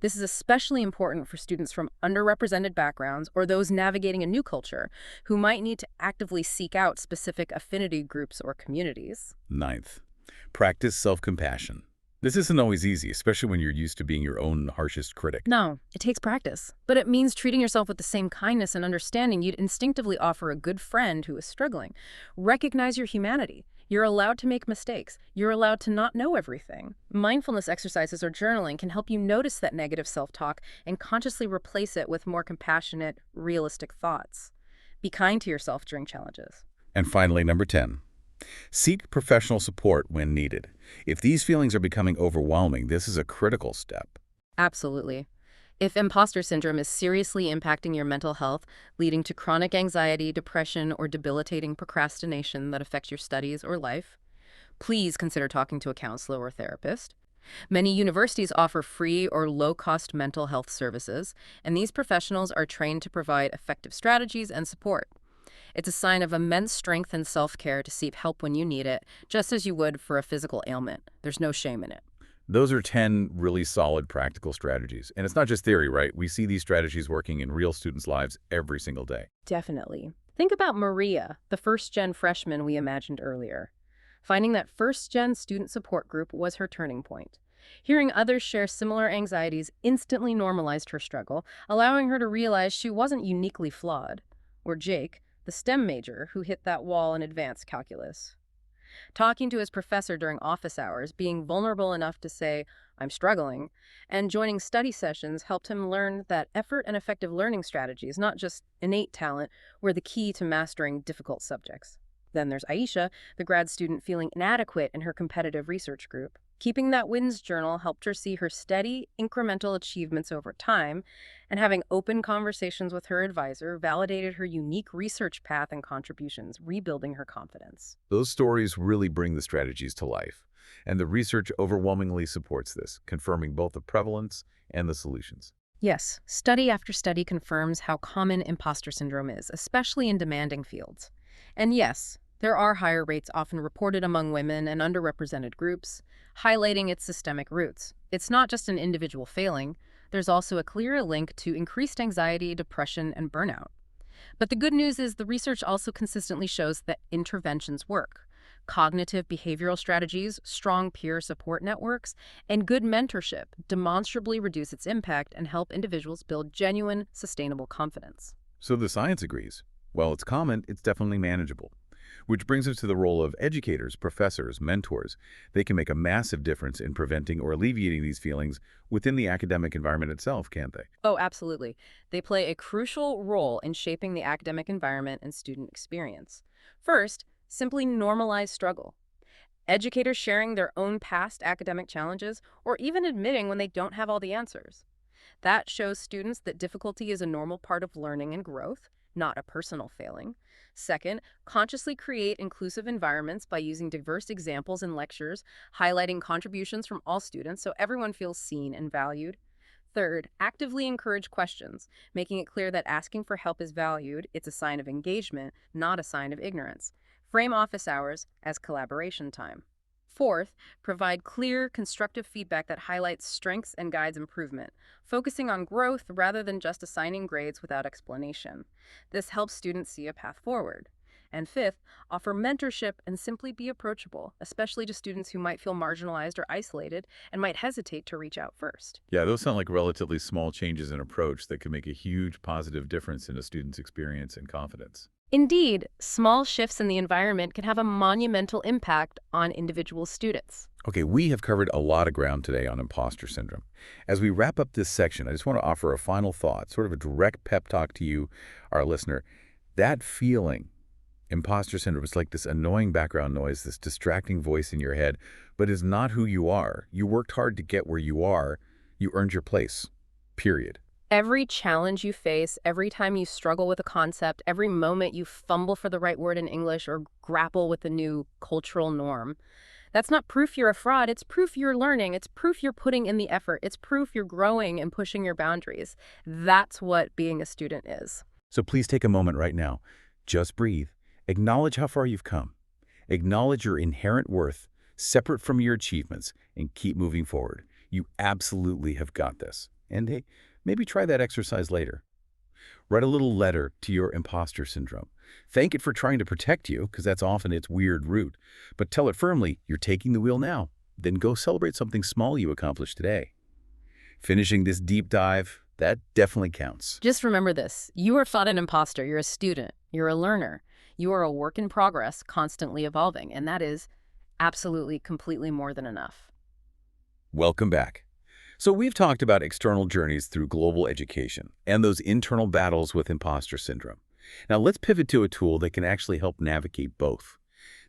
This is especially important for students from underrepresented backgrounds or those navigating a new culture who might need to actively seek out specific affinity groups or communities. Ninth, practice self-compassion. This isn't always easy, especially when you're used to being your own harshest critic. No, it takes practice. But it means treating yourself with the same kindness and understanding you'd instinctively offer a good friend who is struggling. Recognize your humanity. You're allowed to make mistakes. You're allowed to not know everything. Mindfulness exercises or journaling can help you notice that negative self-talk and consciously replace it with more compassionate, realistic thoughts. Be kind to yourself during challenges. And finally, number 10. Seek professional support when needed. If these feelings are becoming overwhelming, this is a critical step. Absolutely. If imposter syndrome is seriously impacting your mental health, leading to chronic anxiety, depression, or debilitating procrastination that affects your studies or life, please consider talking to a counselor or therapist. Many universities offer free or low-cost mental health services, and these professionals are trained to provide effective strategies and support. It's a sign of immense strength and self-care to seek help when you need it, just as you would for a physical ailment. There's no shame in it. Those are 10 really solid practical strategies. And it's not just theory, right? We see these strategies working in real students' lives every single day. Definitely. Think about Maria, the first-gen freshman we imagined earlier. Finding that first-gen student support group was her turning point. Hearing others share similar anxieties instantly normalized her struggle, allowing her to realize she wasn't uniquely flawed. Or Jake, the STEM major who hit that wall in advanced calculus. Talking to his professor during office hours, being vulnerable enough to say, "I'm struggling," and joining study sessions helped him learn that effort and effective learning strategies, not just innate talent, were the key to mastering difficult subjects. Then there's Aisha, the grad student feeling inadequate in her competitive research group. Keeping that wins journal helped her see her steady, incremental achievements over time, and having open conversations with her advisor validated her unique research path and contributions, rebuilding her confidence. Those stories really bring the strategies to life, and the research overwhelmingly supports this, confirming both the prevalence and the solutions. Yes, study after study confirms how common imposter syndrome is, especially in demanding fields. And yes, there are higher rates often reported among women and underrepresented groups, highlighting its systemic roots. It's not just an individual failing, there's also a clear link to increased anxiety, depression, and burnout. But the good news is the research also consistently shows that interventions work. Cognitive behavioral strategies, strong peer support networks, and good mentorship demonstrably reduce its impact and help individuals build genuine, sustainable confidence. So the science agrees. While it's common, it's definitely manageable. Which brings us to the role of educators, professors, mentors. They can make a massive difference in preventing or alleviating these feelings within the academic environment itself, can't they? Oh, absolutely. They play a crucial role in shaping the academic environment and student experience. First, simply normalize struggle. Educators sharing their own past academic challenges or even admitting when they don't have all the answers. That shows students that difficulty is a normal part of learning and growth, not a personal failing. Second, consciously create inclusive environments by using diverse examples in lectures, highlighting contributions from all students so everyone feels seen and valued. Third, actively encourage questions, making it clear that asking for help is valued. It's a sign of engagement, not a sign of ignorance. Frame office hours as collaboration time. Fourth, provide clear, constructive feedback that highlights strengths and guides improvement, focusing on growth rather than just assigning grades without explanation. This helps students see a path forward. And fifth, offer mentorship and simply be approachable, especially to students who might feel marginalized or isolated and might hesitate to reach out first. Yeah, those sound like relatively small changes in approach that can make a huge positive difference in a student's experience and confidence. Indeed, small shifts in the environment can have a monumental impact on individual students. Okay, we have covered a lot of ground today on imposter syndrome. As we wrap up this section, I just want to offer a final thought, sort of a direct pep talk to you, our listener. That feeling, imposter syndrome, is like this annoying background noise, this distracting voice in your head, but is not who you are. You worked hard to get where you are. You earned your place, period. Every challenge you face, every time you struggle with a concept, every moment you fumble for the right word in English or grapple with a new cultural norm, that's not proof you're a fraud. It's proof you're learning. It's proof you're putting in the effort. It's proof you're growing and pushing your boundaries. That's what being a student is. So please take a moment right now. Just breathe. Acknowledge how far you've come. Acknowledge your inherent worth, separate from your achievements, and keep moving forward. You absolutely have got this. And hey, maybe try that exercise later. Write a little letter to your imposter syndrome. Thank it for trying to protect you, because that's often its weird root. But tell it firmly, you're taking the wheel now. Then go celebrate something small you accomplished today. Finishing this deep dive, that definitely counts. Just remember this. You are not an imposter. You're a student. You're a learner. You are a work in progress, constantly evolving. And that is absolutely, completely more than enough. Welcome back. So we've talked about external journeys through global education and those internal battles with imposter syndrome. Now let's pivot to a tool that can actually help navigate both.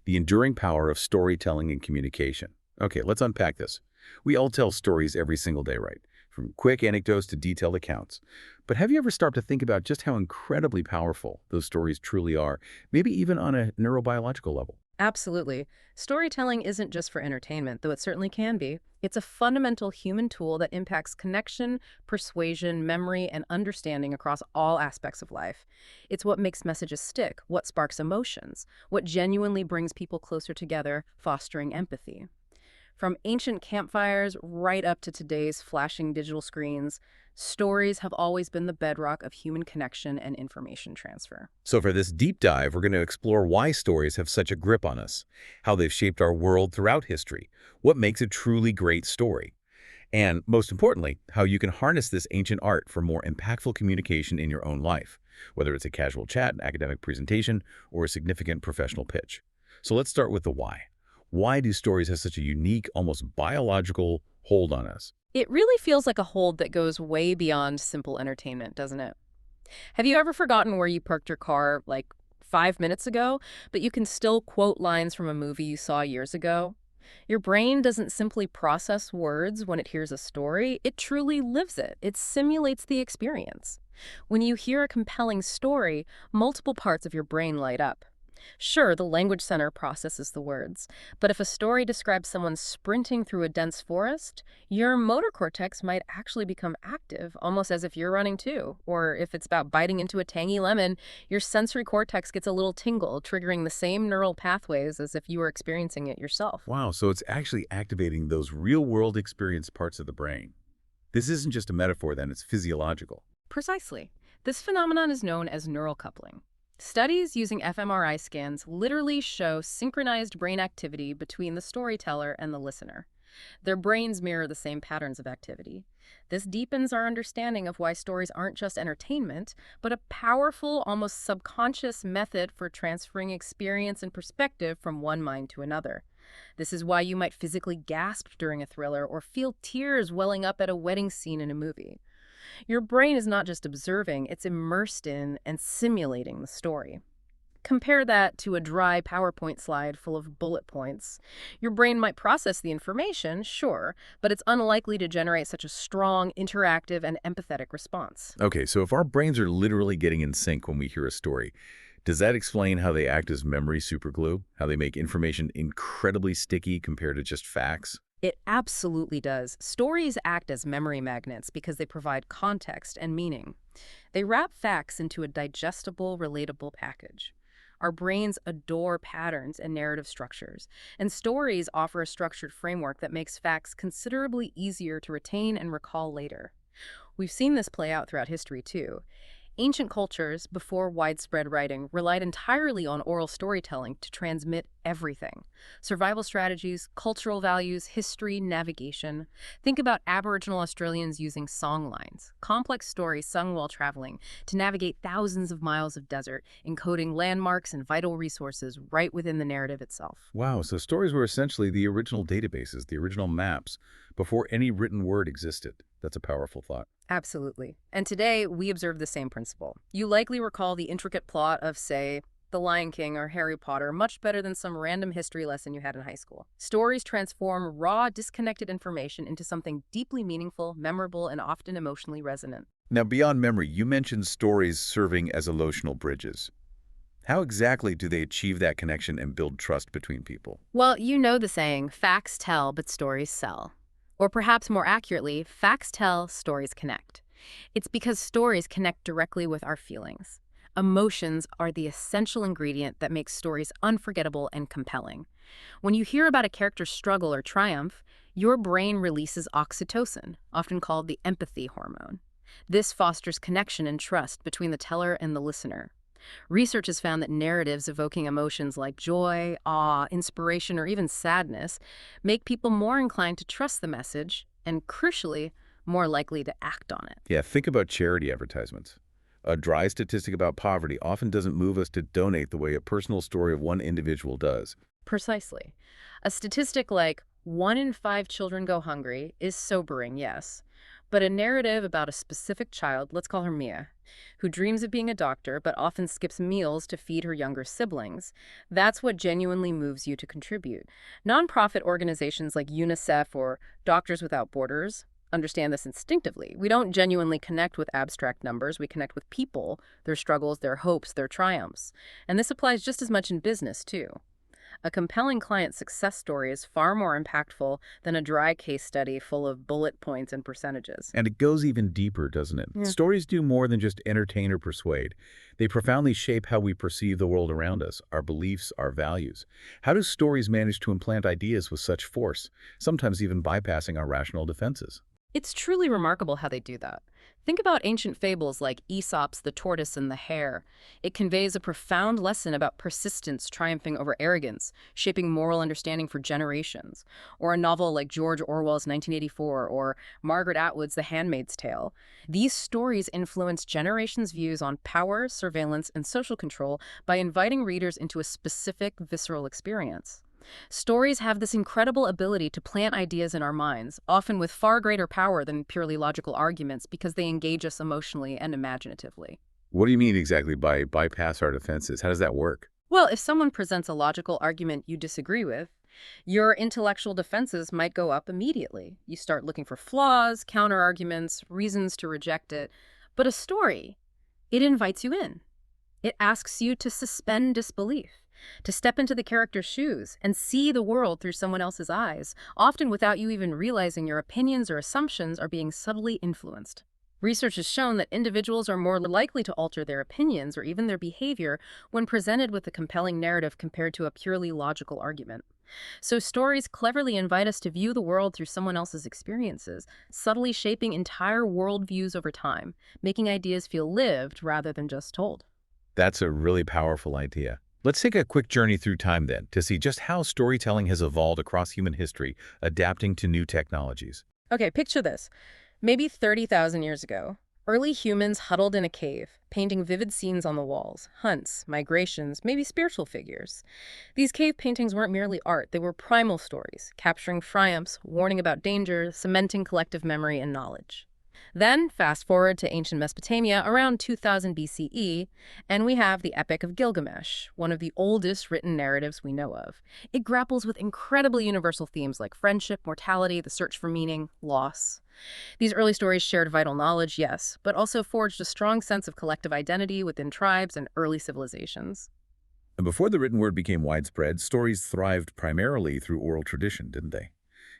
The enduring power of storytelling and communication. Okay, let's unpack this. We all tell stories every single day, right? From quick anecdotes to detailed accounts. But have you ever stopped to think about just how incredibly powerful those stories truly are, maybe even on a neurobiological level? Absolutely. Storytelling isn't just for entertainment, though it certainly can be. It's a fundamental human tool that impacts connection, persuasion, memory, and understanding across all aspects of life. It's what makes messages stick, what sparks emotions, what genuinely brings people closer together, fostering empathy. From ancient campfires right up to today's flashing digital screens, stories have always been the bedrock of human connection and information transfer. So for this deep dive, we're going to explore why stories have such a grip on us, how they've shaped our world throughout history, what makes a truly great story, and most importantly, how you can harness this ancient art for more impactful communication in your own life, whether it's a casual chat, an academic presentation, or a significant professional pitch. So let's start with the why. Why do stories have such a unique, almost biological hold on us? It really feels like a hold that goes way beyond simple entertainment, doesn't it? Have you ever forgotten where you parked your car like 5 minutes ago, but you can still quote lines from a movie you saw years ago? Your brain doesn't simply process words when it hears a story, it truly lives it. It simulates the experience. When you hear a compelling story, multiple parts of your brain light up. Sure, the language center processes the words, but if a story describes someone sprinting through a dense forest, your motor cortex might actually become active, almost as if you're running too. Or if it's about biting into a tangy lemon, your sensory cortex gets a little tingle, triggering the same neural pathways as if you were experiencing it yourself. Wow, so it's actually activating those real-world experience parts of the brain. This isn't just a metaphor, then, it's physiological. Precisely. This phenomenon is known as neural coupling. Studies using fMRI scans literally show synchronized brain activity between the storyteller and the listener. Their brains mirror the same patterns of activity. This deepens our understanding of why stories aren't just entertainment, but a powerful, almost subconscious method for transferring experience and perspective from one mind to another. This is why you might physically gasp during a thriller or feel tears welling up at a wedding scene in a movie. Your brain is not just observing, it's immersed in and simulating the story. Compare that to a dry PowerPoint slide full of bullet points. Your brain might process the information, sure, but it's unlikely to generate such a strong, interactive, and empathetic response. Okay, so if our brains are literally getting in sync when we hear a story, does that explain how they act as memory superglue? How they make information incredibly sticky compared to just facts? It absolutely does. Stories act as memory magnets because they provide context and meaning. They wrap facts into a digestible, relatable package. Our brains adore patterns and narrative structures, and stories offer a structured framework that makes facts considerably easier to retain and recall later. We've seen this play out throughout history, too. Ancient cultures, before widespread writing, relied entirely on oral storytelling to transmit everything. Survival strategies, cultural values, history, navigation. Think about Aboriginal Australians using songlines, complex stories sung while traveling, to navigate thousands of miles of desert, encoding landmarks and vital resources right within the narrative itself. Wow, so stories were essentially the original databases, the original maps, before any written word existed. That's a powerful thought. Absolutely. And today, we observe the same principle. You likely recall the intricate plot of, say, The Lion King or Harry Potter much better than some random history lesson you had in high school. Stories transform raw, disconnected information into something deeply meaningful, memorable, and often emotionally resonant. Now, beyond memory, you mentioned stories serving as emotional bridges. How exactly do they achieve that connection and build trust between people? Well, you know the saying, facts tell, but stories sell. Or perhaps more accurately, facts tell, stories connect. It's because stories connect directly with our feelings. Emotions are the essential ingredient that makes stories unforgettable and compelling. When you hear about a character's struggle or triumph, your brain releases oxytocin, often called the empathy hormone. This fosters connection and trust between the teller and the listener. Research has found that narratives evoking emotions like joy, awe, inspiration, or even sadness make people more inclined to trust the message and, crucially, more likely to act on it. Yeah, think about charity advertisements. A dry statistic about poverty often doesn't move us to donate the way a personal story of one individual does. Precisely. A statistic like 1 in 5 children go hungry is sobering, yes. But a narrative about a specific child, let's call her Mia, who dreams of being a doctor but often skips meals to feed her younger siblings, that's what genuinely moves you to contribute. Nonprofit organizations like UNICEF or Doctors Without Borders understand this instinctively. We don't genuinely connect with abstract numbers, we connect with people, their struggles, their hopes, their triumphs. And this applies just as much in business, too. A compelling client success story is far more impactful than a dry case study full of bullet points and percentages. And it goes even deeper, doesn't it? Yeah. Stories do more than just entertain or persuade. They profoundly shape how we perceive the world around us, our beliefs, our values. How do stories manage to implant ideas with such force, sometimes even bypassing our rational defenses? It's truly remarkable how they do that. Think about ancient fables like Aesop's The Tortoise and the Hare. It conveys a profound lesson about persistence triumphing over arrogance, shaping moral understanding for generations. Or a novel like George Orwell's 1984 or Margaret Atwood's The Handmaid's Tale. These stories influence generations' views on power, surveillance, and social control by inviting readers into a specific visceral experience. Stories have this incredible ability to plant ideas in our minds, often with far greater power than purely logical arguments because they engage us emotionally and imaginatively. What do you mean exactly by bypass our defenses? How does that work? Well, if someone presents a logical argument you disagree with, your intellectual defenses might go up immediately. You start looking for flaws, counterarguments, reasons to reject it. But a story, it invites you in. It asks you to suspend disbelief, to step into the character's shoes and see the world through someone else's eyes, often without you even realizing your opinions or assumptions are being subtly influenced. Research has shown that individuals are more likely to alter their opinions or even their behavior when presented with a compelling narrative compared to a purely logical argument. So stories cleverly invite us to view the world through someone else's experiences, subtly shaping entire worldviews over time, making ideas feel lived rather than just told. That's a really powerful idea. Let's take a quick journey through time then to see just how storytelling has evolved across human history, adapting to new technologies. Okay, picture this. Maybe 30,000 years ago, early humans huddled in a cave, painting vivid scenes on the walls, hunts, migrations, maybe spiritual figures. These cave paintings weren't merely art, they were primal stories, capturing triumphs, warning about danger, cementing collective memory and knowledge. Then, fast forward to ancient Mesopotamia around 2000 BCE, and we have the Epic of Gilgamesh, one of the oldest written narratives we know of. It grapples with incredibly universal themes like friendship, mortality, the search for meaning, loss. These early stories shared vital knowledge, yes, but also forged a strong sense of collective identity within tribes and early civilizations. And before the written word became widespread, stories thrived primarily through oral tradition, didn't they?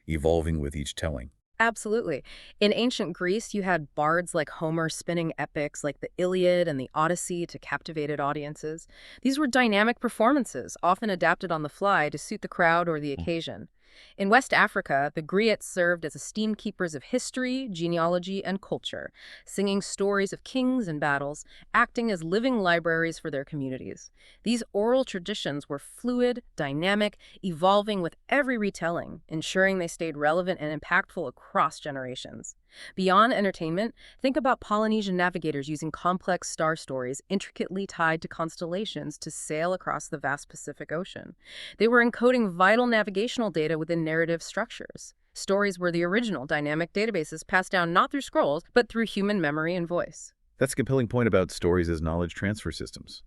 Evolving with each telling. Absolutely. In ancient Greece, you had bards like Homer spinning epics like the Iliad and the Odyssey to captivated audiences. These were dynamic performances, often adapted on the fly to suit the crowd or the occasion. In West Africa, the griots served as esteemed keepers of history, genealogy, and culture, singing stories of kings and battles, acting as living libraries for their communities. These oral traditions were fluid, dynamic, evolving with every retelling, ensuring they stayed relevant and impactful across generations. Beyond entertainment, think about Polynesian navigators using complex star stories intricately tied to constellations to sail across the vast Pacific Ocean. They were encoding vital navigational data within narrative structures. Stories were the original dynamic databases passed down not through scrolls, but through human memory and voice. That's a compelling point about stories as knowledge transfer systems.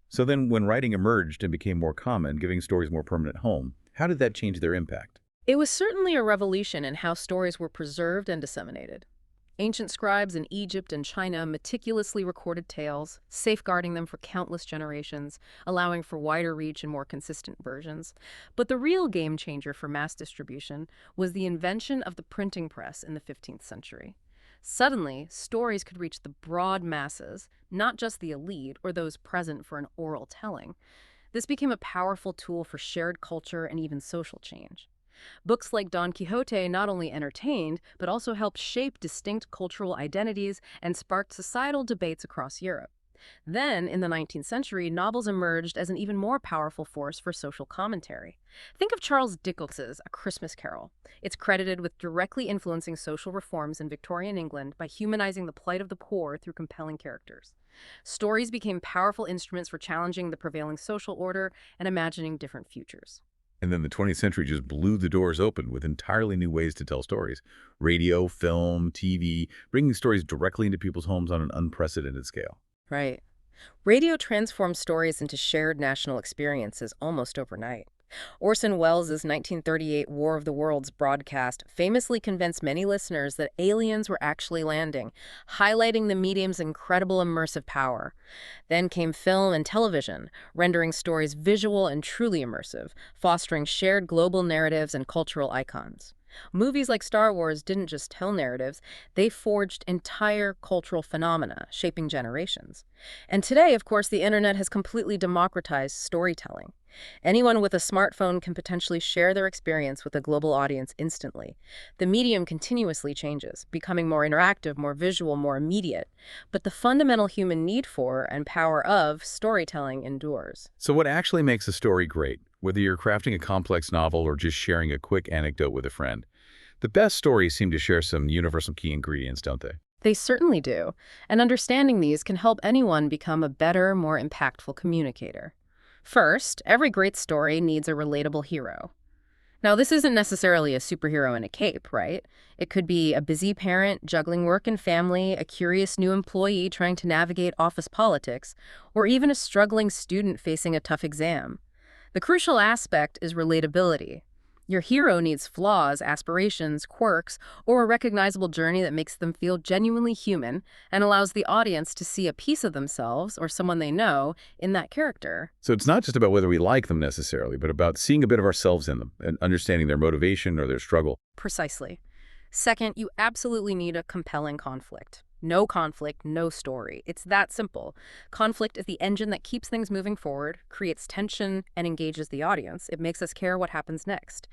So then when writing emerged and became more common, giving stories more permanent home, how did that change their impact? It was certainly a revolution in how stories were preserved and disseminated. Ancient scribes in Egypt and China meticulously recorded tales, safeguarding them for countless generations, allowing for wider reach and more consistent versions. But the real game changer for mass distribution was the invention of the printing press in the 15th century. Suddenly, stories could reach the broad masses, not just the elite or those present for an oral telling. This became a powerful tool for shared culture and even social change. Books like Don Quixote not only entertained, but also helped shape distinct cultural identities and sparked societal debates across Europe. Then, in the 19th century, novels emerged as an even more powerful force for social commentary. Think of Charles Dickens's A Christmas Carol. It's credited with directly influencing social reforms in Victorian England by humanizing the plight of the poor through compelling characters. Stories became powerful instruments for challenging the prevailing social order and imagining different futures. And then the 20th century just blew the doors open with entirely new ways to tell stories. Radio, film, TV, bringing stories directly into people's homes on an unprecedented scale. Right. Radio transformed stories into shared national experiences almost overnight. Orson Welles' 1938 War of the Worlds broadcast famously convinced many listeners that aliens were actually landing, highlighting the medium's incredible immersive power. Then came film and television, rendering stories visual and truly immersive, fostering shared global narratives and cultural icons. Movies like Star Wars didn't just tell narratives, they forged entire cultural phenomena, shaping generations. And today, of course, the internet has completely democratized storytelling. Anyone with a smartphone can potentially share their experience with a global audience instantly. The medium continuously changes, becoming more interactive, more visual, more immediate. But the fundamental human need for and power of storytelling endures. So what actually makes a story great, whether you're crafting a complex novel or just sharing a quick anecdote with a friend? The best stories seem to share some universal key ingredients, don't they? They certainly do, and understanding these can help anyone become a better, more impactful communicator. First, every great story needs a relatable hero. Now, this isn't necessarily a superhero in a cape, right? It could be a busy parent juggling work and family, a curious new employee trying to navigate office politics, or even a struggling student facing a tough exam. The crucial aspect is relatability. Your hero needs flaws, aspirations, quirks, or a recognizable journey that makes them feel genuinely human and allows the audience to see a piece of themselves or someone they know in that character. So it's not just about whether we like them necessarily, but about seeing a bit of ourselves in them and understanding their motivation or their struggle. Precisely. Second, you absolutely need a compelling conflict. No conflict, no story. It's that simple. Conflict is the engine that keeps things moving forward, creates tension, and engages the audience. It makes us care what happens next.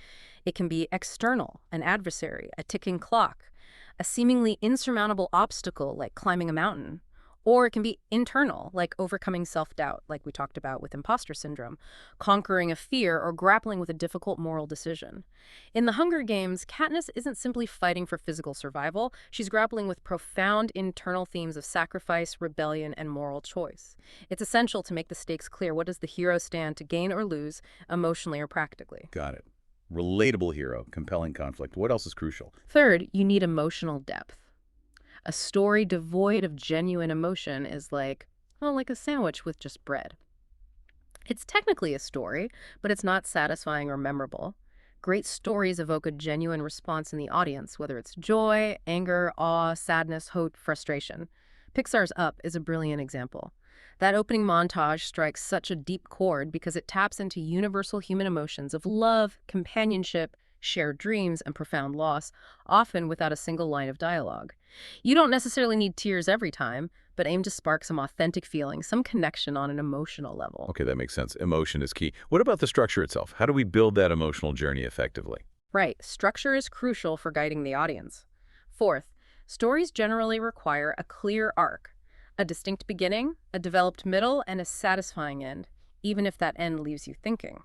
It can be external, an adversary, a ticking clock, a seemingly insurmountable obstacle like climbing a mountain. Or it can be internal, like overcoming self-doubt, like we talked about with imposter syndrome, conquering a fear, or grappling with a difficult moral decision. In The Hunger Games, Katniss isn't simply fighting for physical survival. She's grappling with profound internal themes of sacrifice, rebellion, and moral choice. It's essential to make the stakes clear. What does the hero stand to gain or lose, emotionally or practically? Got it. Relatable hero, compelling conflict. What else is crucial? Third, you need emotional depth. A story devoid of genuine emotion is like, well, like a sandwich with just bread. It's technically a story, but it's not satisfying or memorable. Great stories evoke a genuine response in the audience, whether it's joy, anger, awe, sadness, hope, frustration. Pixar's Up is a brilliant example. That opening montage strikes such a deep chord because it taps into universal human emotions of love, companionship, shared dreams, and profound loss, often without a single line of dialogue. You don't necessarily need tears every time, but aim to spark some authentic feeling, some connection on an emotional level. Okay, that makes sense. Emotion is key. What about the structure itself? How do we build that emotional journey effectively? Right, structure is crucial for guiding the audience. Fourth, stories generally require a clear arc, a distinct beginning, a developed middle, and a satisfying end, even if that end leaves you thinking.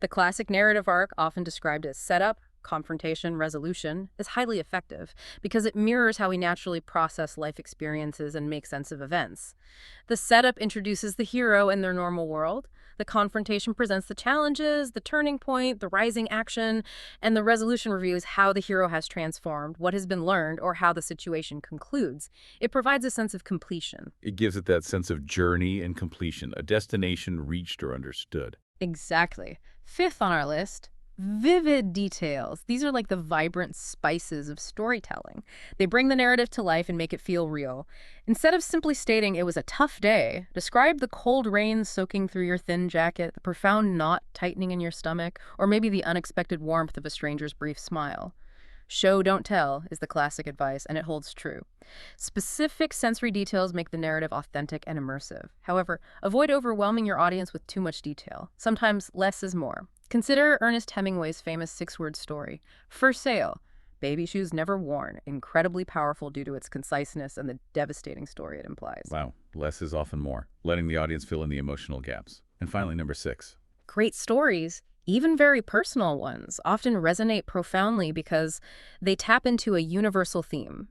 The classic narrative arc, often described as setup, confrontation, resolution, is highly effective because it mirrors how we naturally process life experiences and make sense of events. The setup introduces the hero in their normal world. The confrontation presents the challenges, the turning point, the rising action, and the resolution reviews how the hero has transformed, what has been learned, or how the situation concludes. It provides a sense of completion. It gives it that sense of journey and completion, a destination reached or understood. Exactly. Fifth on our list, vivid details. These are like the vibrant spices of storytelling. They bring the narrative to life and make it feel real. Instead of simply stating it was a tough day, describe the cold rain soaking through your thin jacket, the profound knot tightening in your stomach, or maybe the unexpected warmth of a stranger's brief smile. Show, don't tell is the classic advice, and it holds true. Specific sensory details make the narrative authentic and immersive. However, avoid overwhelming your audience with too much detail. Sometimes less is more. Consider Ernest Hemingway's famous six-word story, For Sale, Baby Shoes Never Worn, incredibly powerful due to its conciseness and the devastating story it implies. Wow, less is often more, letting the audience fill in the emotional gaps. And finally, number 6. Great stories, even very personal ones, often resonate profoundly because they tap into a universal theme,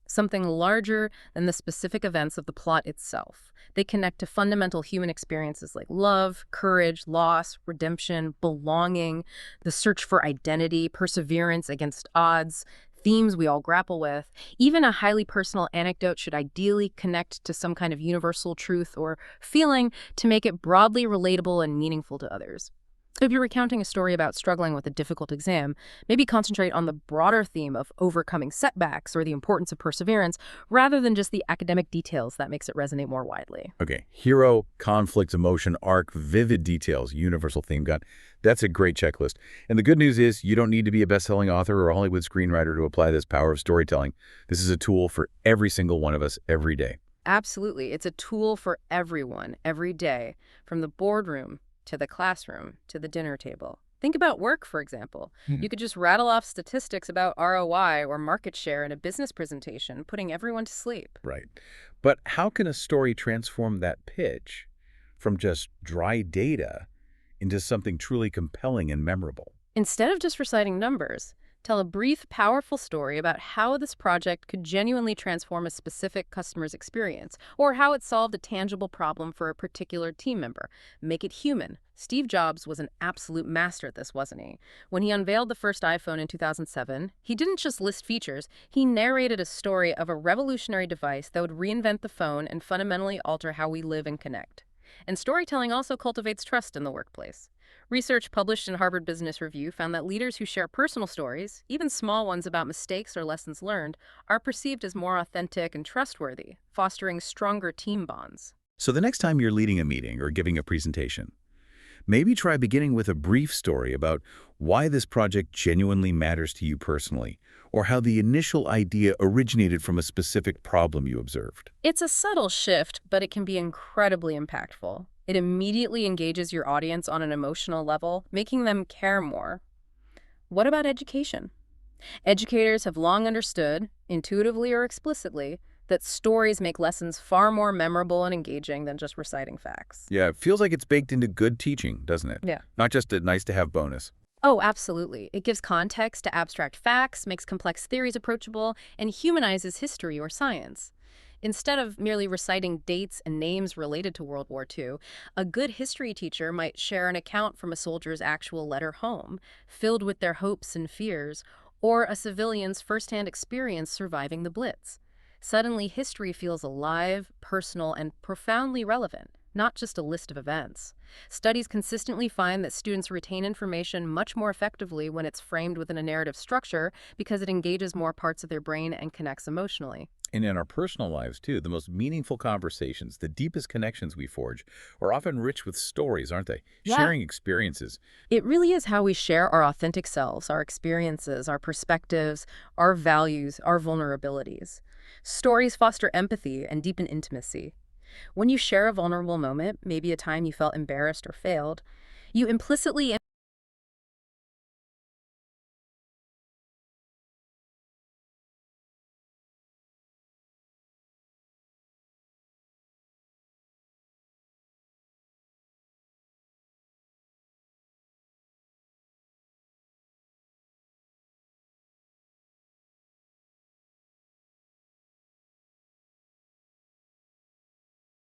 something larger than the specific events of the plot itself. They connect to fundamental human experiences like love, courage, loss, redemption, belonging, the search for identity, perseverance against odds, themes we all grapple with. Even a highly personal anecdote should ideally connect to some kind of universal truth or feeling to make it broadly relatable and meaningful to others. If you're recounting a story about struggling with a difficult exam, maybe concentrate on the broader theme of overcoming setbacks or the importance of perseverance, rather than just the academic details. That makes it resonate more widely. Okay, hero, conflict, emotion, arc, vivid details, universal theme. God, that's a great checklist. And the good news is you don't need to be a best-selling author or a Hollywood screenwriter to apply this power of storytelling. This is a tool for every single one of us every day. Absolutely. It's a tool for everyone, every day, from the boardroom to the classroom to the dinner table. Think about work, for example. You could just rattle off statistics about ROI or market share in a business presentation, putting everyone to sleep. Right. But how can a story transform that pitch from just dry data into something truly compelling and memorable? Instead of just reciting numbers, tell a brief, powerful story about how this project could genuinely transform a specific customer's experience, or how it solved a tangible problem for a particular team member. Make it human. Steve Jobs was an absolute master at this, wasn't he? When he unveiled the first iPhone in 2007, he didn't just list features, he narrated a story of a revolutionary device that would reinvent the phone and fundamentally alter how we live and connect. And storytelling also cultivates trust in the workplace. Research published in Harvard Business Review found that leaders who share personal stories, even small ones about mistakes or lessons learned, are perceived as more authentic and trustworthy, fostering stronger team bonds. So the next time you're leading a meeting or giving a presentation, maybe try beginning with a brief story about why this project genuinely matters to you personally, or how the initial idea originated from a specific problem you observed. It's a subtle shift, but it can be incredibly impactful. It immediately engages your audience on an emotional level, making them care more. What about education? Educators have long understood, intuitively or explicitly, that stories make lessons far more memorable and engaging than just reciting facts. Yeah, it feels like it's baked into good teaching, doesn't it? Yeah. Not just a nice-to-have bonus. Oh, absolutely. It gives context to abstract facts, makes complex theories approachable, and humanizes history or science. Instead of merely reciting dates and names related to World War II, a good history teacher might share an account from a soldier's actual letter home, filled with their hopes and fears, or a civilian's firsthand experience surviving the Blitz. Suddenly, history feels alive, personal, and profoundly relevant, not just a list of events. Studies consistently find that students retain information much more effectively when it's framed within a narrative structure because it engages more parts of their brain and connects emotionally. And in our personal lives, too, the most meaningful conversations, the deepest connections we forge, are often rich with stories, aren't they? Yeah. Sharing experiences. It really is how we share our authentic selves, our experiences, our perspectives, our values, our vulnerabilities. Stories foster empathy and deepen intimacy. When you share a vulnerable moment, maybe a time you felt embarrassed or failed, you implicitly